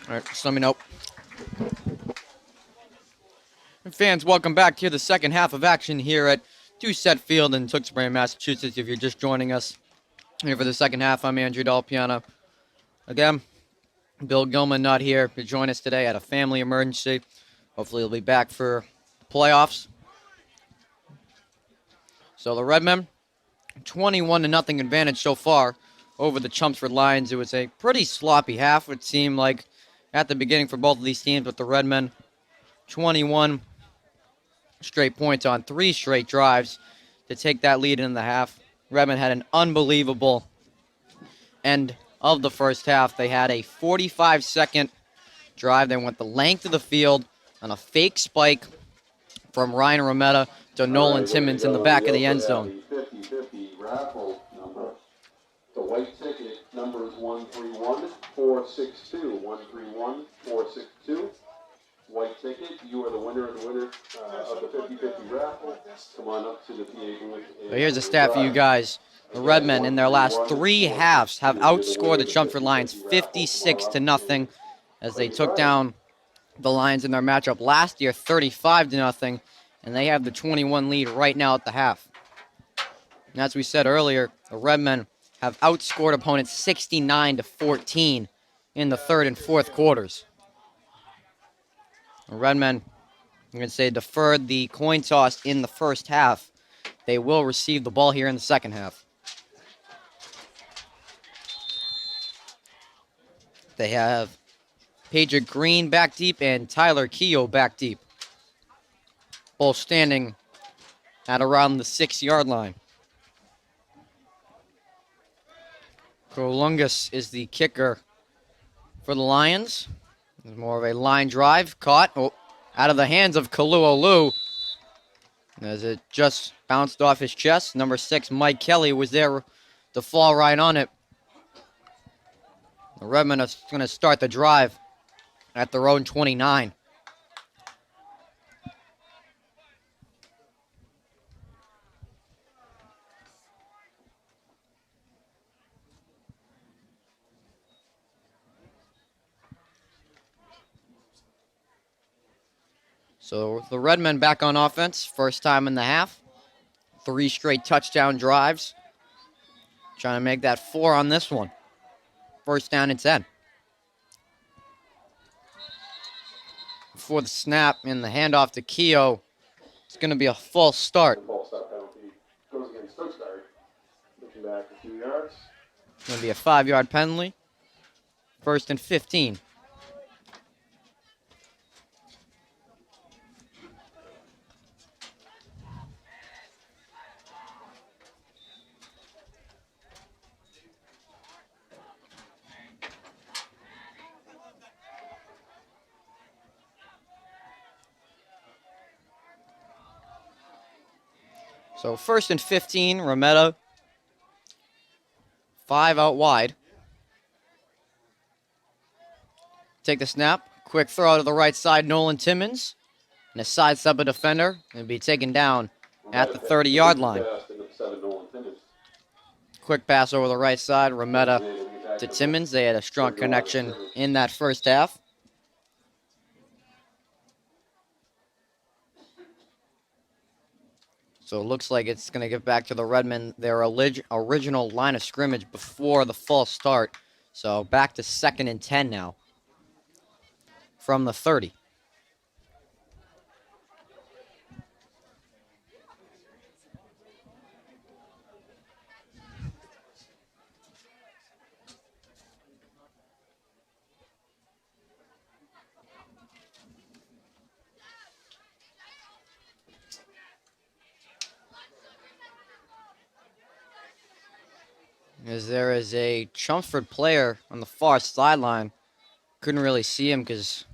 All right, just let me know. And fans, welcome back to the second half of action here at Doucette Field in Tewksbury, Massachusetts. If you're just joining us here for the second half, I'm Andrew Dalpiana. Again, Bill Gilman not here to join us today at a family emergency. Hopefully he'll be back for playoffs. So the Redmen, 21-0 advantage so far over the Chelmsford Lions. It was a pretty sloppy half, it seemed like, at the beginning for both of these teams, but the Redmen, 21 straight points on 3 straight drives to take that lead in the half. Redmond had an unbelievable end of the first half. They had a 45-second drive. They went the length of the field on a fake spike from Ryan Rometta to Nolan Timmons in the back of the end zone. The 50-50 raffle number. The white ticket number is 131462. 131462. White ticket. You are the winner of the of the 50-50 raffle. Come on up to the PA booth. So here's a stat for you guys. The Redmen in their last 3 halves have outscored the Chelmsford Lions 56-0 as they took down the Lions in their matchup last year 35-0, and they have the 21 lead right now at the half. And as we said earlier, the Redmen have outscored opponents 69-14 in the third and fourth quarters. The Redmen, I'm going to say, deferred the coin toss in the first half. They will receive the ball here in the second half. They have Pedro Green back deep and Tyler Keogh back deep, both standing at around the 6-yard line. Colungus is the kicker for the Lions. It's more of a line drive, caught out of the hands of Kaluolu as it just bounced off his chest. Number 6, Mike Kelly, was there to fall right on it. The Redmen are going to start the drive at their own 29. So the Redmen back on offense, first time in the half. 3 straight touchdown drives. Trying to make that 4 on this one. First down and 10. for the snap and the handoff to Keogh. It's going to be a false start. The false start penalty goes against Tewksbury. Looking back a few yards. It's going to be a 5-yard penalty. 1st and 15. So 1st and 15, Rometta. 5 out wide. Take the snap. Quick throw to the right side, Nolan Timmons. And a sidestep a defender and be taken down at the 30-yard line. Quick pass over the right side, Rometta to Timmons. They had a strong connection in that first half. So it looks like it's going to get back to the Redmen, their original line of scrimmage before the false start. So back to 2nd and 10 now from the 30. As there is a Chelmsford player on the far sideline. Couldn't really see him because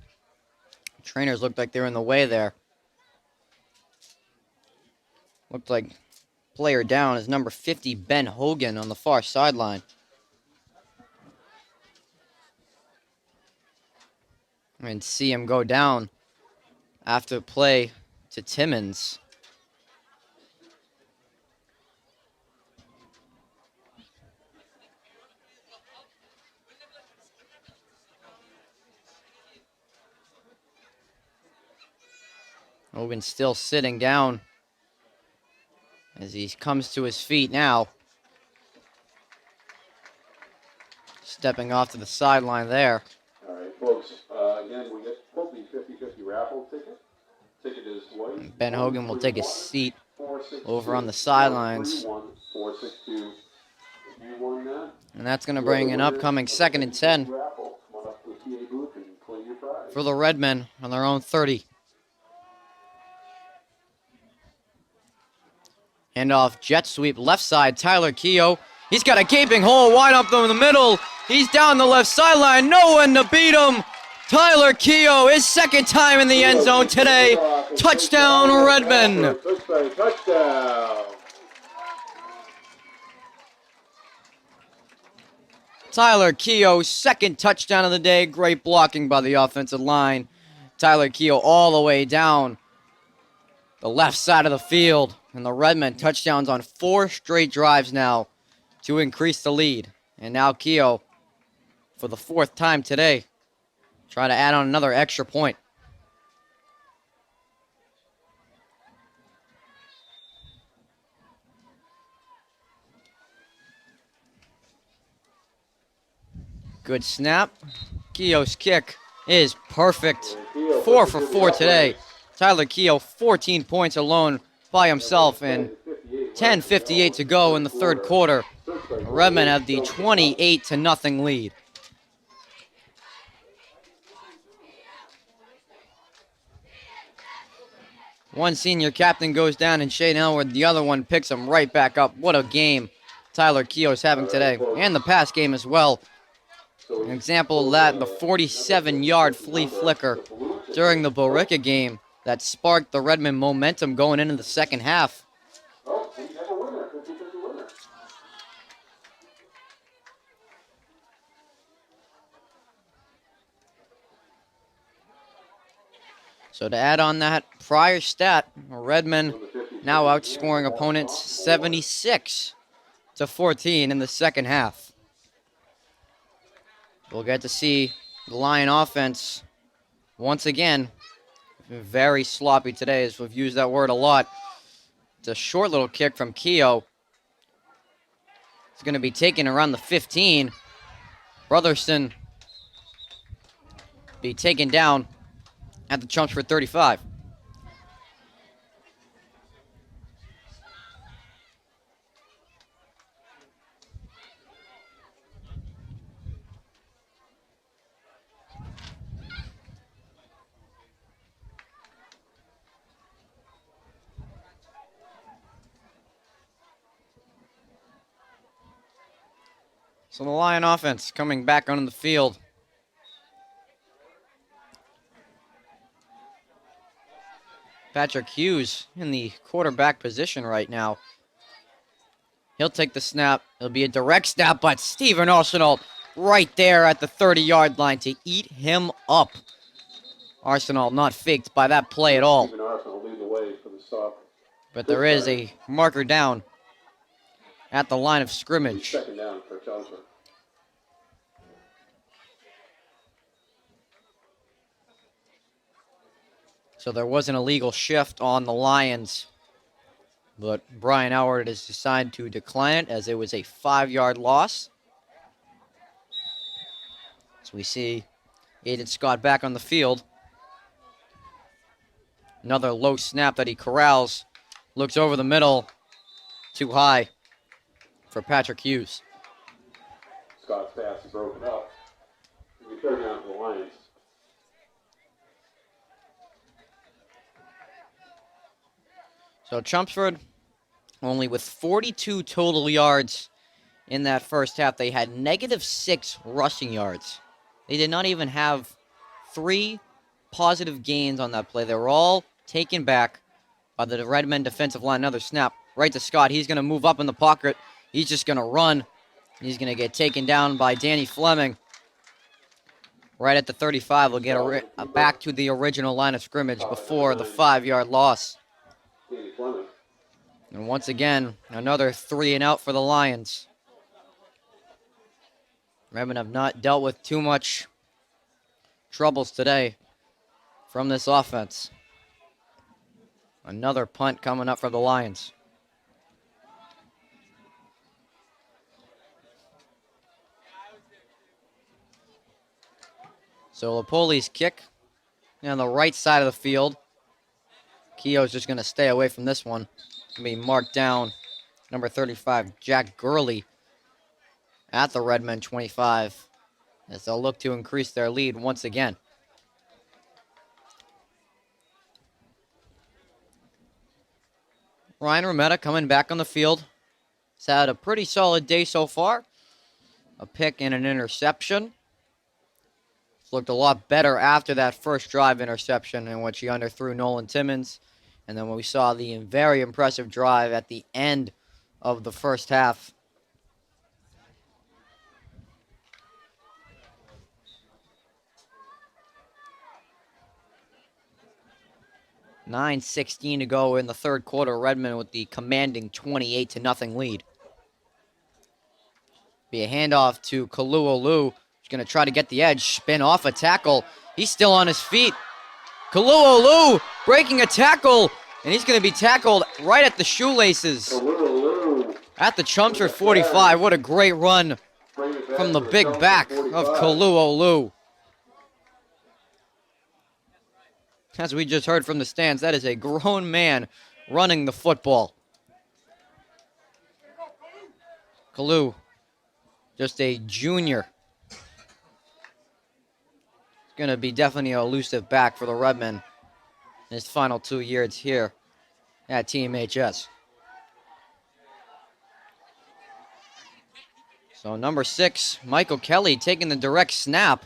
trainers looked like they were in the way there. Looked like player down is number 50, Ben Hogan, on the far sideline. And see him go down after play to Timmons. Hogan still sitting down as he comes to his feet now. Stepping off to the sideline there. All right, folks. Again, we get both the 50-50 raffle ticket. Ticket is white. Ben Hogan will take his seat over on the sidelines. And that's going to bring an upcoming 2nd and 10 for the Redmen on their own 30. Handoff, jet sweep, left side, Tyler Keogh. He's got a gaping hole wide up in the middle. He's down the left sideline, no one to beat him. Tyler Keogh, his 2nd time in the end zone today. Touchdown, Redmen. Touchdown. Tyler Keogh's 2nd touchdown of the day. Great blocking by the offensive line. Tyler Keogh all the way down the left side of the field. And the Redmen touchdowns on 4 straight drives now to increase the lead. And now Keogh, for the 4th time today, try to add on another extra point. Good snap. Keogh's kick is perfect. 4 for 4 today. Tyler Keogh, 14 points alone by himself, and 10:58 to go in the 3rd quarter. The Redmen have the 28-0 lead. One senior captain goes down, and Shane Elwood, the other one, picks him right back up. What a game Tyler Keogh is having today, and the pass game as well. An example of that, the 47-yard flea flicker during the Borica game that sparked the Redmen momentum going into the 2nd half. Oh, we have a winner. 50-50 winner. So to add on that prior stat, Redmen now outscoring opponents 76-14 in the 2nd half. We'll get to see the Lion offense once again. Very sloppy today, as we've used that word a lot. It's a short little kick from Keogh. It's going to be taken around the 15. Brotherson be taken down at the Chelmsford 35. So the Lion offense coming back onto the field. Patrick Hughes in the quarterback position right now. He'll take the snap. It'll be a direct snap, but Stephen Arsenal right there at the 30-yard line to eat him up. Arsenal not faked by that play at all. Stephen Arsenal lead the way for the stop. But there is a marker down at the line of scrimmage. Second down for Chelmsford. So there was an illegal shift on the Lions, but Brian Howard has decided to decline it as it was a 5-yard loss. So we see Aiden Scott back on the field. Another low snap that he corrals. Looks over the middle. Too high for Patrick Hughes. Scott's pass is broken up. We turn down to the Lions. So Chelmsford, only with 42 total yards in that first half. They had -6 rushing yards. They did not even have 3 positive gains on that play. They were all taken back by the Redmen defensive line. Another snap right to Scott. He's going to move up in the pocket. He's just going to run. He's going to get taken down by Danny Fleming. Right at the 35. We'll get back to the original line of scrimmage before the 5-yard loss. Danny Fleming. And once again, another 3 and out for the Lions. Redmen have not dealt with too much troubles today from this offense. Another punt coming up for the Lions. So Lepoli's kick on the right side of the field. Keogh's just going to stay away from this one. Going to be marked down. Number 35, Jack Gurley at the Redmen 25 as they'll look to increase their lead once again. Ryan Rometta coming back on the field. He's had a pretty solid day so far. A pick and an interception. He's looked a lot better after that first drive interception in which he underthrew Nolan Timmons. And then when we saw the very impressive drive at the end of the first half. .9:16 to go in the third quarter. Redmen with the commanding 28-0 lead. Be a handoff to Kaluolu. He's going to try to get the edge. Spin off a tackle. He's still on his feet. Kaluolu breaking a tackle. And he's going to be tackled right at the shoelaces. At the Chelmsford 45. What a great run from the big back of Kaluolu. As we just heard from the stands, that is a grown man running the football. Kalu, just a junior. It's going to be definitely an elusive back for the Redmen in his final 2 years here at TMHS. So number 6, Michael Kelly taking the direct snap.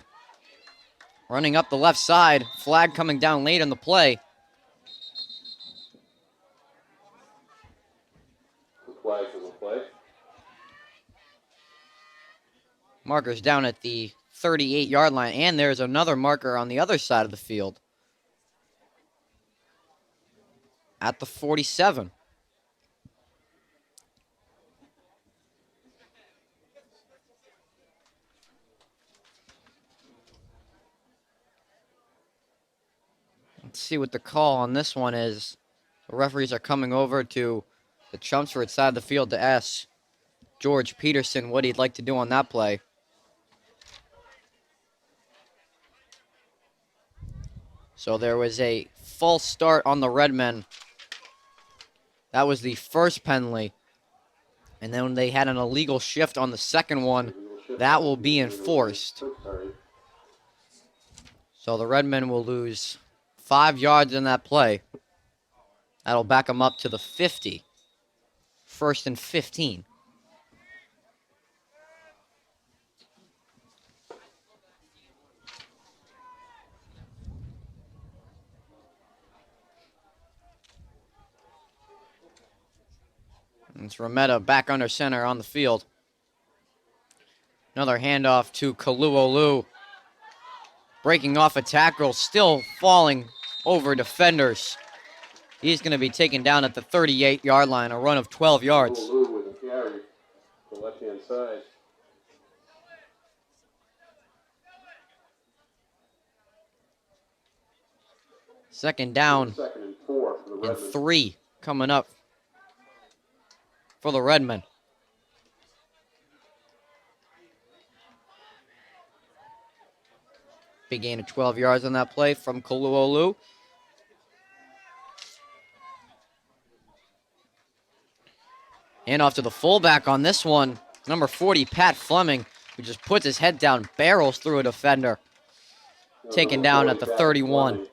Running up the left side. Flag coming down late on the play. Flag for the play. Marker's down at the 38-yard line. And there's another marker on the other side of the field. At the 47. Let's see what the call on this one is. The referees are coming over to the Chelmsford side of the field to ask George Peterson what he'd like to do on that play. So there was a false start on the Redmen. That was the first penalty. And then they had an illegal shift on the second one. That will be enforced. So the Redmen will lose 5 yards in that play. That'll back them up to the 50. 1st and 15. It's Remetta back under center on the field. Another handoff to Kaluolu. Breaking off a tackle, still falling over defenders. He's going to be taken down at the 38-yard line, a run of 12 yards. With a carry, the left-hand side. Second down. 2nd and 4 for the And Redmen. 3 coming up for the Redmen. Big gain of 12 yards on that play from Kaluolu. And off to the fullback on this one, number 40, Pat Fleming, who just puts his head down, barrels through a defender. Taken down at the 31.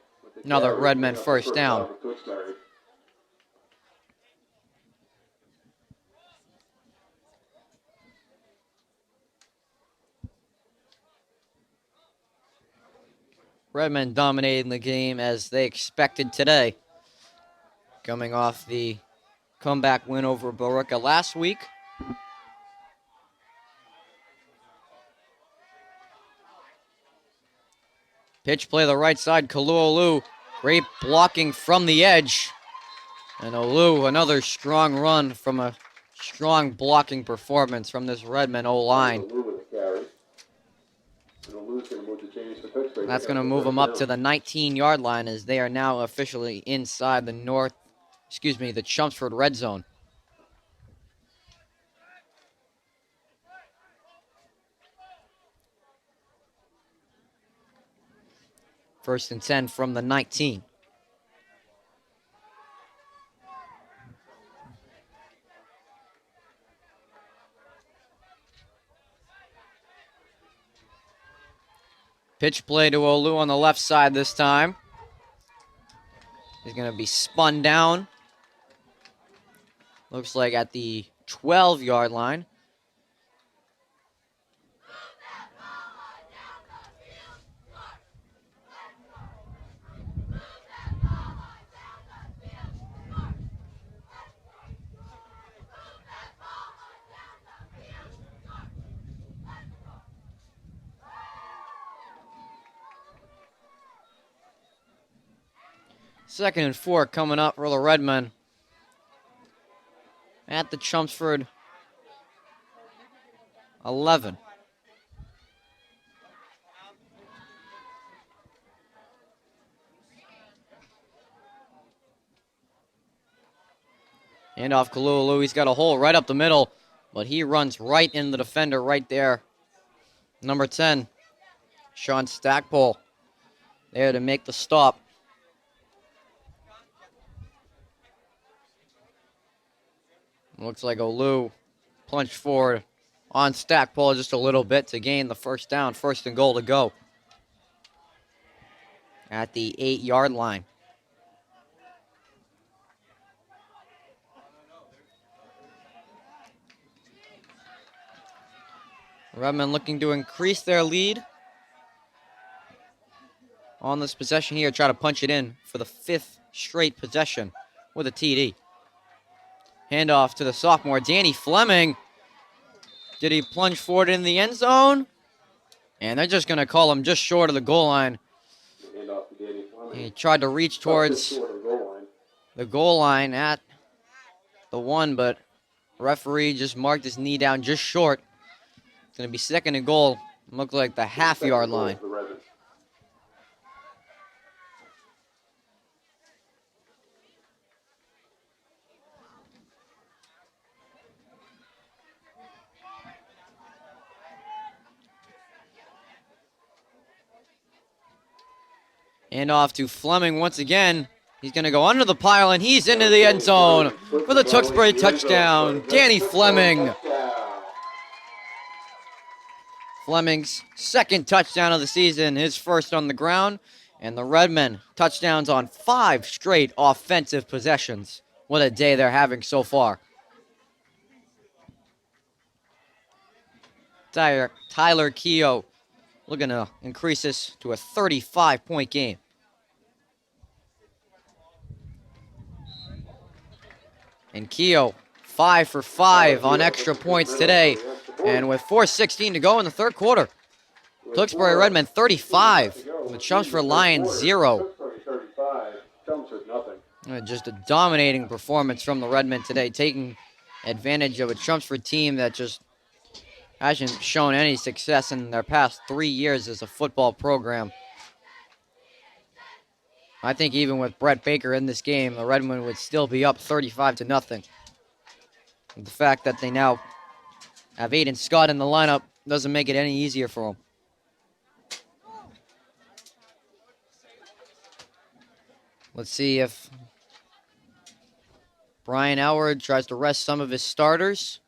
Another Redmen first down. Redmen dominating the game as they expected today. Coming off the comeback win over Borica last week. Pitch play the right side, Kaluolu. Great blocking from the edge. And Olu, another strong run from a strong blocking performance from this Redmen O-line. That's going to move them up to the 19-yard line as they are now officially inside the Chelmsford red zone. First and 10 from the 19. Pitch play to Olu on the left side this time. He's going to be spun down. Looks like at the 12-yard line. Second and 4 coming up for the Redmen at the Chelmsford 11. Hand off Kaluolu. He's got a hole right up the middle, but he runs right in the defender right there. Number 10, Sean Stackpole, there to make the stop. Looks like Olu plunged forward on Stackpole just a little bit to gain the first down. 1st and goal to go at the 8-yard line. Redmen looking to increase their lead on this possession here. Try to punch it in for the 5th straight possession with a TD. Handoff to the sophomore, Danny Fleming. Did he plunge forward in the end zone? And they're just going to call him just short of the goal line. He tried to reach towards the goal line at the 1, but referee just marked his knee down just short. It's going to be 2nd and goal. Look like the half-yard line. And off to Fleming once again. He's going to go under the pile, and he's into the end zone for the Tewksbury touchdown. Danny Fleming. Fleming's second touchdown of the season, his first on the ground. And the Redmen touchdowns on 5 straight offensive possessions. What a day they're having so far. Tyler Keogh looking to increase this to a 35-point game. And Keogh, 5 for 5 on extra points today. And with 4:16 to go in the third quarter, Tewksbury Redmen 35, the Chelmsford Lions 0. Just a dominating performance from the Redmen today, taking advantage of a Chelmsford team that just hasn't shown any success in their past 3 years as a football program. I think even with Brett Baker in this game, the Redmen would still be up 35-0. The fact that they now have Aiden Scott in the lineup doesn't make it any easier for them. Let's see if Brian Howard tries to rest some of his starters.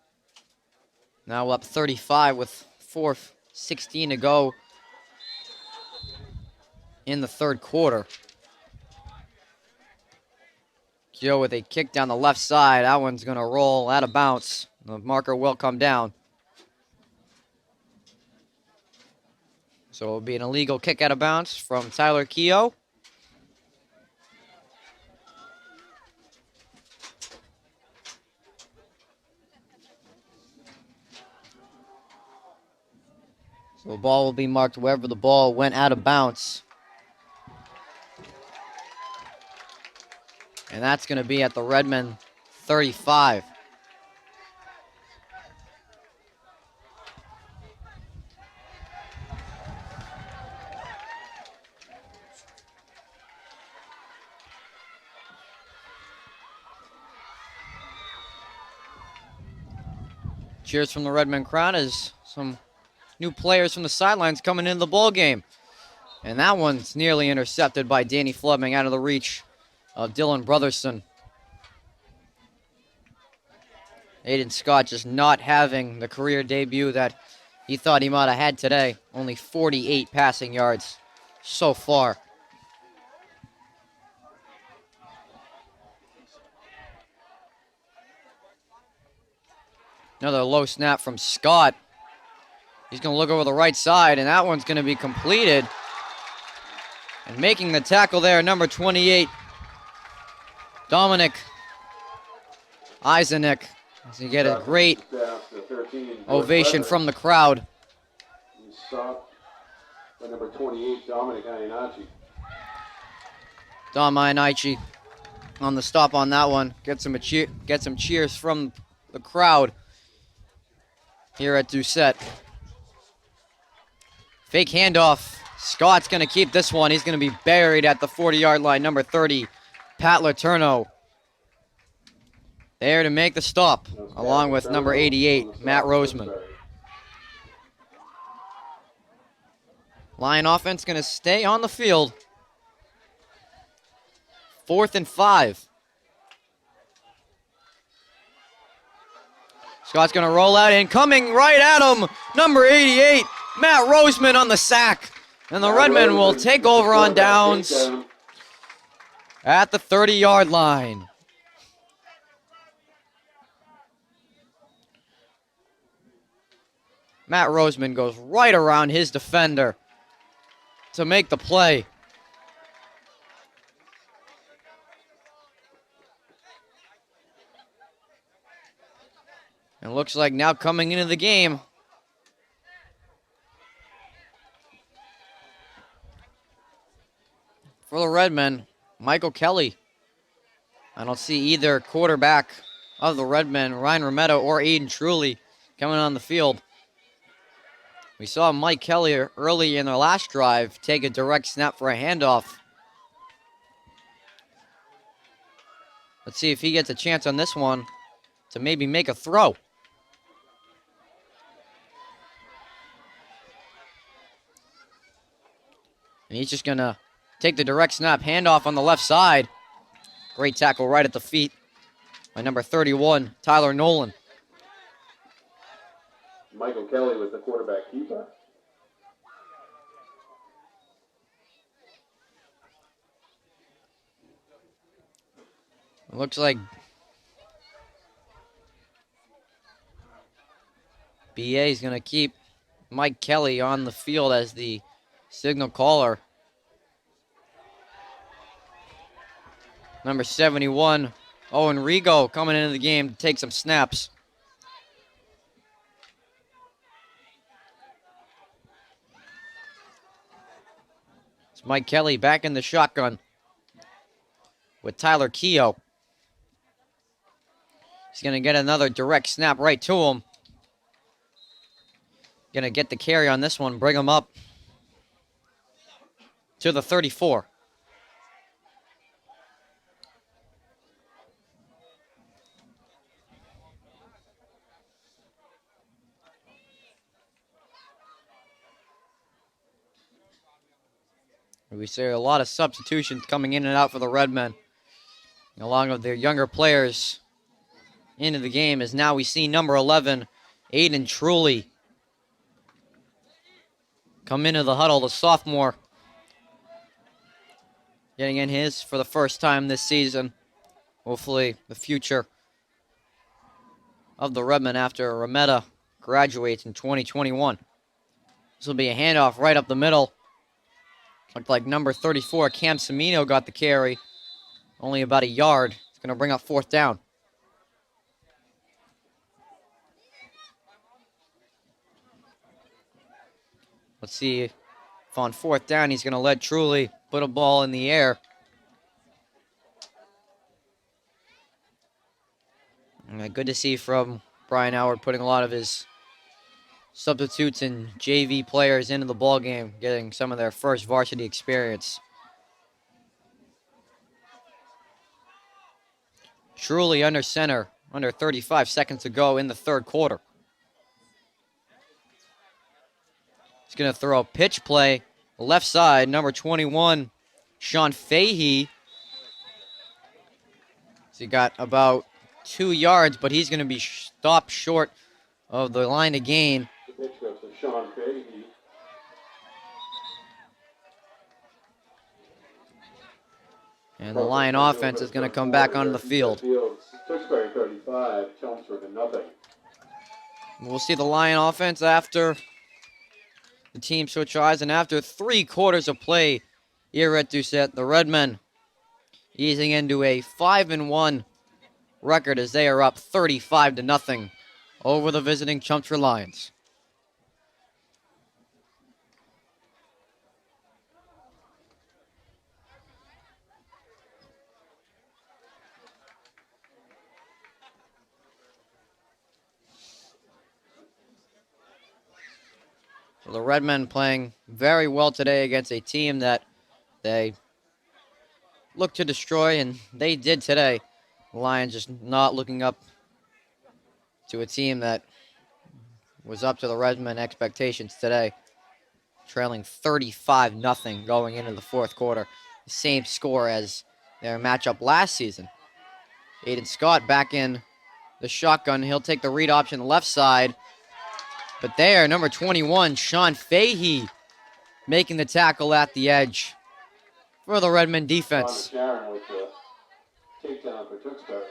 Now up 35 with 4:16 to go in the third quarter. Joe with a kick down the left side. That one's going to roll out of bounds. The marker will come down. So it'll be an illegal kick out of bounds from Tyler Keogh. So the ball will be marked wherever the ball went out of bounds. And that's going to be at the Redmen 35. Cheers from the Redmen crowd as some new players from the sidelines coming into the ball game. And that one's nearly intercepted by Danny Fleming out of the reach of Dylan Brotherson. Aiden Scott just not having the career debut that he thought he might have had today. Only 48 passing yards so far. Another low snap from Scott. He's going to look over the right side, and that one's going to be completed. And making the tackle there, number 28, Dominic Eisenek. As you get a great ovation from the crowd. Stop by number 28, Dominic Iannacci. Dom Iannacci on the stop on that one. Get some cheers from the crowd here at Doucette. Fake handoff. Scott's going to keep this one. He's going to be buried at the 40-yard line. Number 30, Pat Letourneau. There to make the stop, along with number 88, Matt Roseman. Lion offense going to stay on the field. 4th and 5. Scott's going to roll out, and coming right at him, number 88, Matt Roseman on the sack. And the Redmen will take over on downs at the 30-yard line. Matt Roseman goes right around his defender to make the play. And it looks like now coming into the game, for the Redmen, Michael Kelly. I don't see either quarterback of the Redmen, Ryan Rometto or Aiden Truly, coming on the field. We saw Mike Kelly early in their last drive take a direct snap for a handoff. Let's see if he gets a chance on this one to maybe make a throw. And he's just going to take the direct snap, handoff on the left side. Great tackle right at the feet by number 31, Tyler Nolan. Michael Kelly with the quarterback keeper. It looks like BA is going to keep Mike Kelly on the field as the signal caller. Number 71, Owen Rigo, coming into the game to take some snaps. It's Mike Kelly back in the shotgun with Tyler Keogh. He's going to get another direct snap right to him. Going to get the carry on this one, bring him up to the 34. We see a lot of substitutions coming in and out for the Redmen, along with their younger players into the game, as now we see number 11, Aiden Truly, come into the huddle, the sophomore, getting in his for the first time this season. Hopefully the future of the Redmen after Rametta graduates in 2021. This will be a handoff right up the middle. Looked like number 34, Cam Semino, got the carry. Only about a yard. It's going to bring up fourth down. Let's see if on fourth down he's going to let Truly put a ball in the air. And good to see from Brian Howard putting a lot of his substitutes and JV players into the ball game, getting some of their first varsity experience. Truly under center, under 35 seconds to go in the third quarter. He's going to throw a pitch play, left side, number 21, Sean Fahey. So he got about 2 yards, but he's going to be stopped short of the line of gain. The pitch goes to Sean Fahey. And the Lion offense is going to come back onto the field. Tewksbury 35, Chelmsford 0. We'll see the Lion offense after the team switch eyes, and after 3 quarters of play here at Doucette, the Redmen easing into a 5-1 record as they are up 35-0 over the visiting Chelmsford Lions. So the Redmen playing very well today against a team that they look to destroy, and they did today. The Lions just not looking up to a team that was up to the Redmen expectations today, trailing 35-0 going into the fourth quarter. The same score as their matchup last season. Aiden Scott back in the shotgun. He'll take the read option left side. But there, number 21, Sean Fahey, making the tackle at the edge for the Redmen defense. Sharon with the takedown for Tewksbury.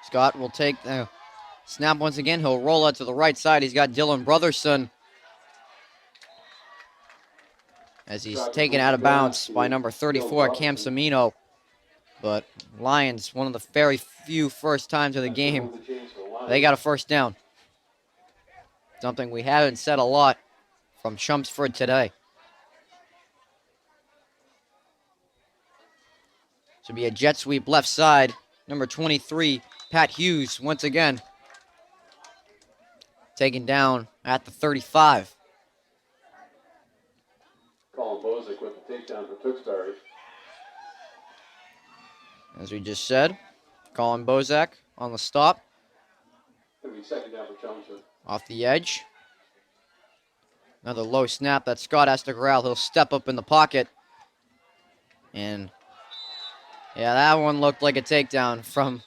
Scott will take the snap once again. He'll roll out to the right side. He's got Dylan Brotherson as he's taken out of bounds by number 34, Cam Semino. But Lions, one of the very few first times of the game, they got a first down. Something we haven't said a lot from Chelmsford today. This will be a jet sweep left side. Number 23, Pat Hughes, once again, taken down at the 35. Colin Bozick with the takedown for Tewksbury. As we just said, Colin Bozak on the stop. Gonna be second down for Chelmsford. Off the edge. Another low snap that Scott has to corral. He'll step up in the pocket. And, yeah, that one looked like a takedown from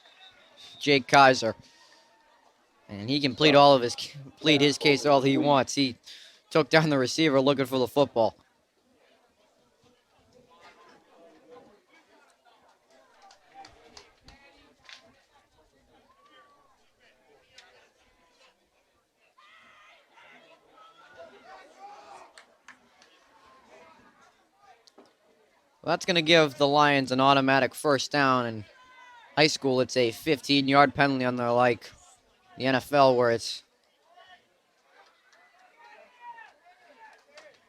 Jake Kaiser. And he can plead his case all he wants. He took down the receiver looking for the football. Well, that's going to give the Lions an automatic first down. In high school, it's a 15-yard penalty on the the NFL, where it's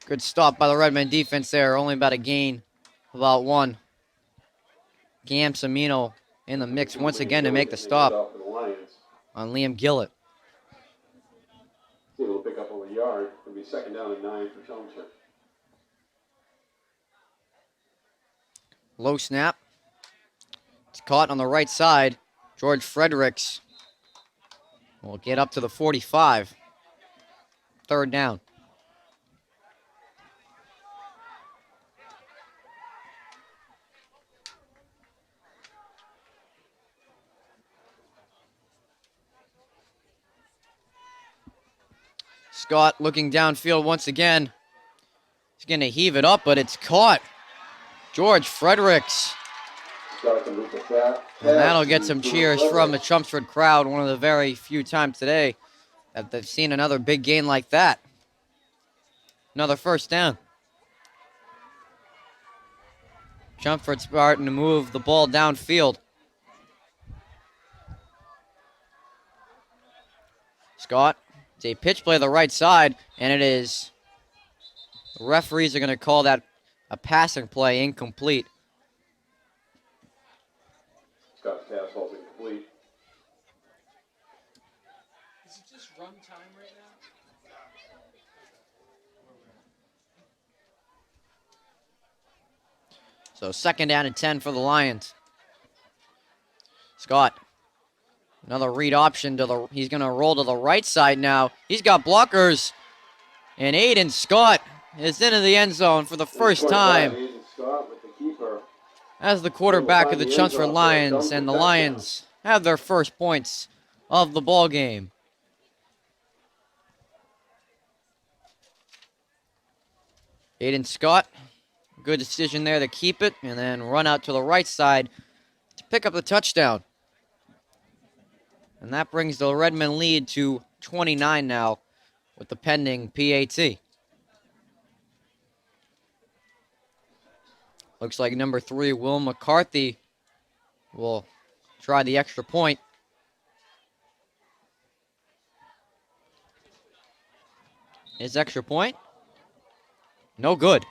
good stop by the Redmen defense there. Only about a gain, about one. Cam Semino in the mix once again to make the stop on Liam Gillett. He'll pick up over a yard. It'll be second down and 9 for Chelmsford. Low snap. It's caught on the right side. George Fredericks will get up to the 45. Third down. Scott looking downfield once again. He's going to heave it up, but it's caught. George Fredericks. And that'll get some cheers from the Chelmsford crowd. One of the very few times today that they've seen another big gain like that. Another first down. Chelmsford starting to move the ball downfield. Scott, it's a pitch play to the right side, and it is. The referees are going to call that a passing play incomplete. Scott's pass ball's incomplete. Is it just run time right now? So second down and 10 for the Lions. Scott, another read option he's going to roll to the right side now. He's got blockers. And Aiden Scott is into the end zone for the first time as the quarterback of the Chelmsford Lions, and the Lions have their first points of the ball game. Aiden Scott, good decision there to keep it and then run out to the right side to pick up the touchdown. And that brings the Redmen lead to 29 now with the pending PAT. Looks like number 3, Will McCarthy, will try the extra point. His extra point? No good.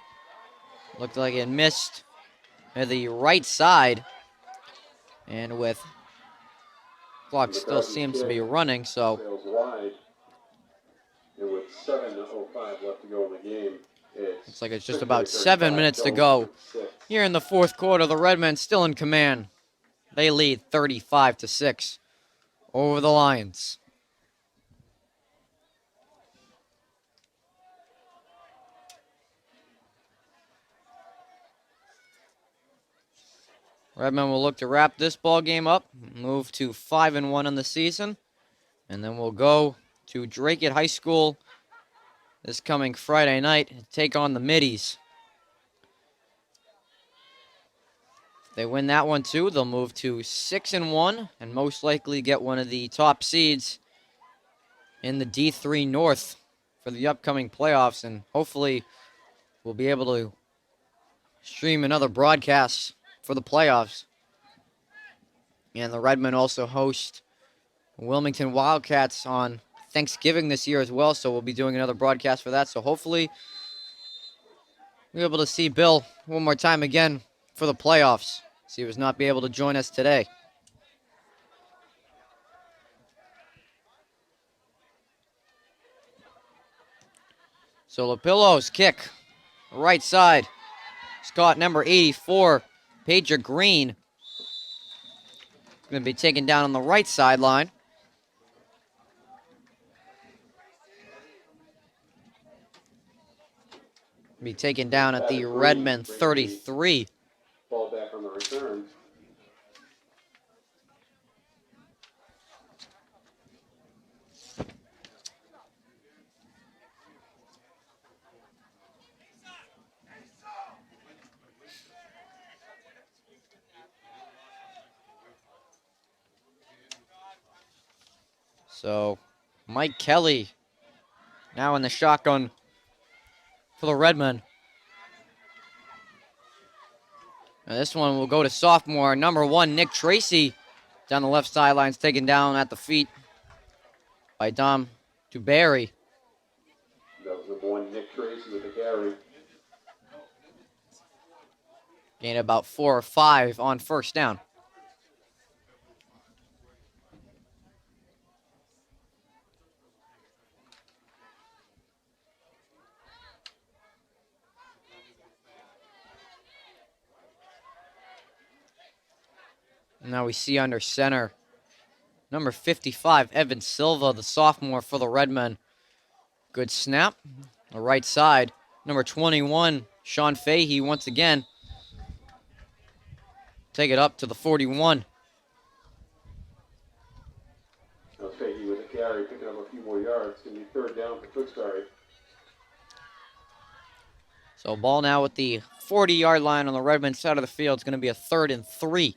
Looked like it missed at the right side. And with clock still seems to be running, so. And with 7:05 left to go in the game, looks like it's just about 7 minutes to go. Here in the fourth quarter, the Redmen still in command. They lead 35-6 over the Lions. Redmen will look to wrap this ball game up, move to 5-1 in the season, and then we'll go to Drake High School this coming Friday night and take on the Middies. If they win that one too, they'll move to 6-1 and most likely get one of the top seeds in the D3 North for the upcoming playoffs, and hopefully we'll be able to stream another broadcast for the playoffs. And the Redmen also host Wilmington Wildcats on Thanksgiving this year as well, so we'll be doing another broadcast for that. So hopefully we'll be able to see Bill one more time again for the playoffs. He was not be able to join us today. So LaPillo's kick, right side. Scott, number 84, Pager Green, Going to be taken down on the right sideline. Be taken down at the Redmond 33. Ball back on the return. So, Mike Kelly now in the shotgun for the Redmen. Now this one will go to sophomore, number 1, Nick Tracy. Down the left sidelines, taken down at the feet by Dom DuBarry. That was number 1, Nick Tracy with the carry. Gained about 4 or 5 on first down. Now we see under center, number 55, Evan Silva, the sophomore for the Redmen. Good snap. The right side, number 21, Sean Fahey once again. Take it up to the 41. Now Fahey with a carry, picking up a few more yards. It's going to be third down for Tewksbury. So ball now at the 40-yard line on the Redmond side of the field. It's going to be a 3rd and 3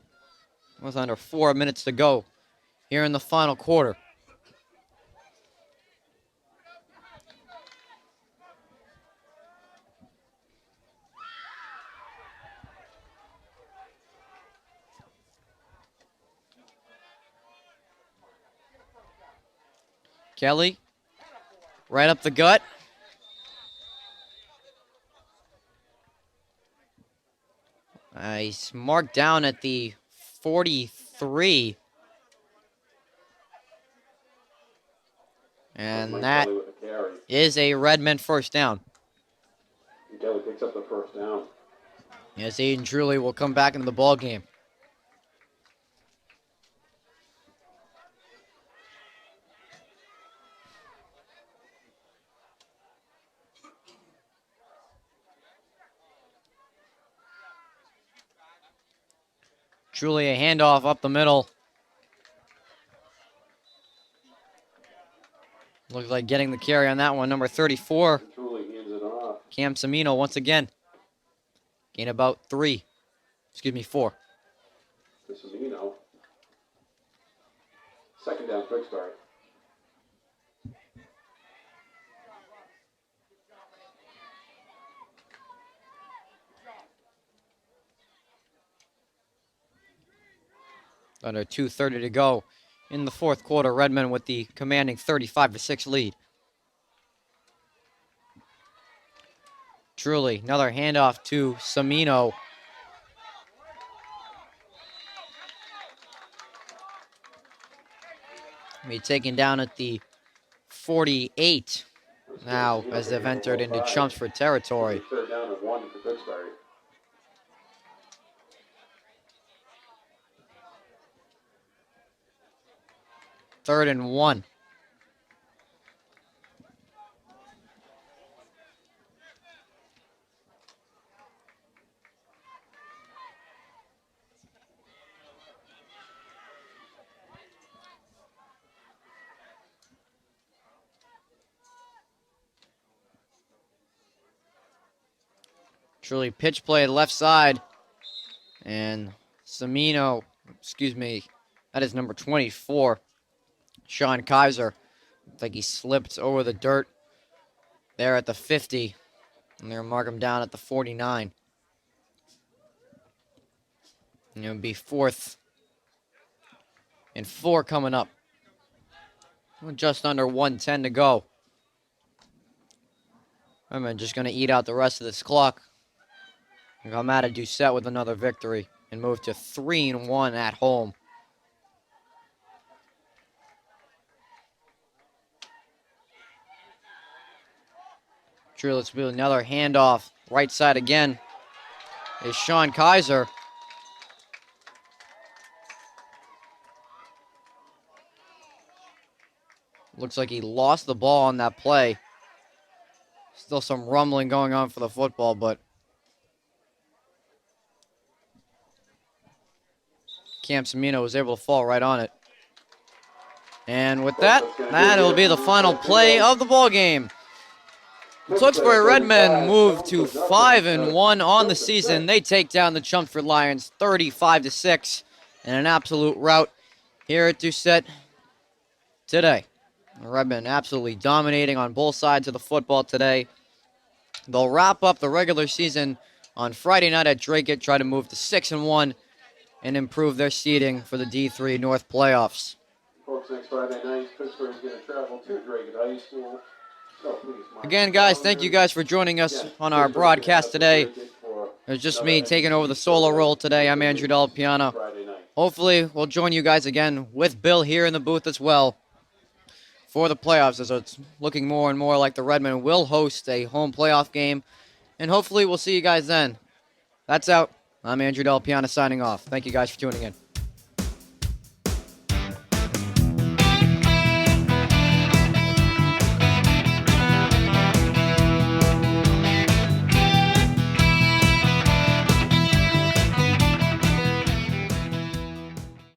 with under 4 minutes to go here in the final quarter. Kelly, right up the gut. He's marked down at the 43. And that is a Redmond first down. And Kelly picks up the first down. Yes, Aiden Truly will come back into the ball game. Truly a handoff up the middle. Looks like getting the carry on that one. Number 34, Truly hands it off. Cam Semino once again. Gain about 4. To Semino. Second down, Tewksbury. Under 2:30 to go in the fourth quarter. Redmond with the commanding 35-6 lead. Truly, another handoff to Semino. Be taken down at the 48 now as they've entered into Chelmsford territory. Third down and 1 for Tewksbury. Third and 1. Truly pitch play left side. And Semino, that is number 24, Sean Kaiser. Looks like he slipped over the dirt there at the 50. And they'll mark him down at the 49. And it'll be 4th and 4 coming up. Just under 1:10 to go. I'm just going to eat out the rest of this clock. I'm out of Doucette with another victory and move to 3-1 at home. True, let's do another handoff. Right side again is Sean Kaiser. Looks like he lost the ball on that play. Still some rumbling going on for the football, but Cam Semino was able to fall right on it. And with that, that'll be the final play of the ball game. The Tewksbury Redmen move to 5-1 on the season. They take down the Chelmsford Lions 35-6 in an absolute rout here at Doucette today. The Redmen absolutely dominating on both sides of the football today. They'll wrap up the regular season on Friday night at Drake, try to move to 6-1 and improve their seeding for the D3 North playoffs. Folks, next Friday night, Pittsburgh is going to travel to Drake High School. So please, Again, guys, thank you guys for joining us on our broadcast today. It's just me taking over the solo role today. I'm Andrew Del Piano. Hopefully, we'll join you guys again with Bill here in the booth as well for the playoffs, as it's looking more and more like the Redmen will host a home playoff game. And hopefully, we'll see you guys then. That's out. I'm Andrew Del Piano signing off. Thank you guys for tuning in.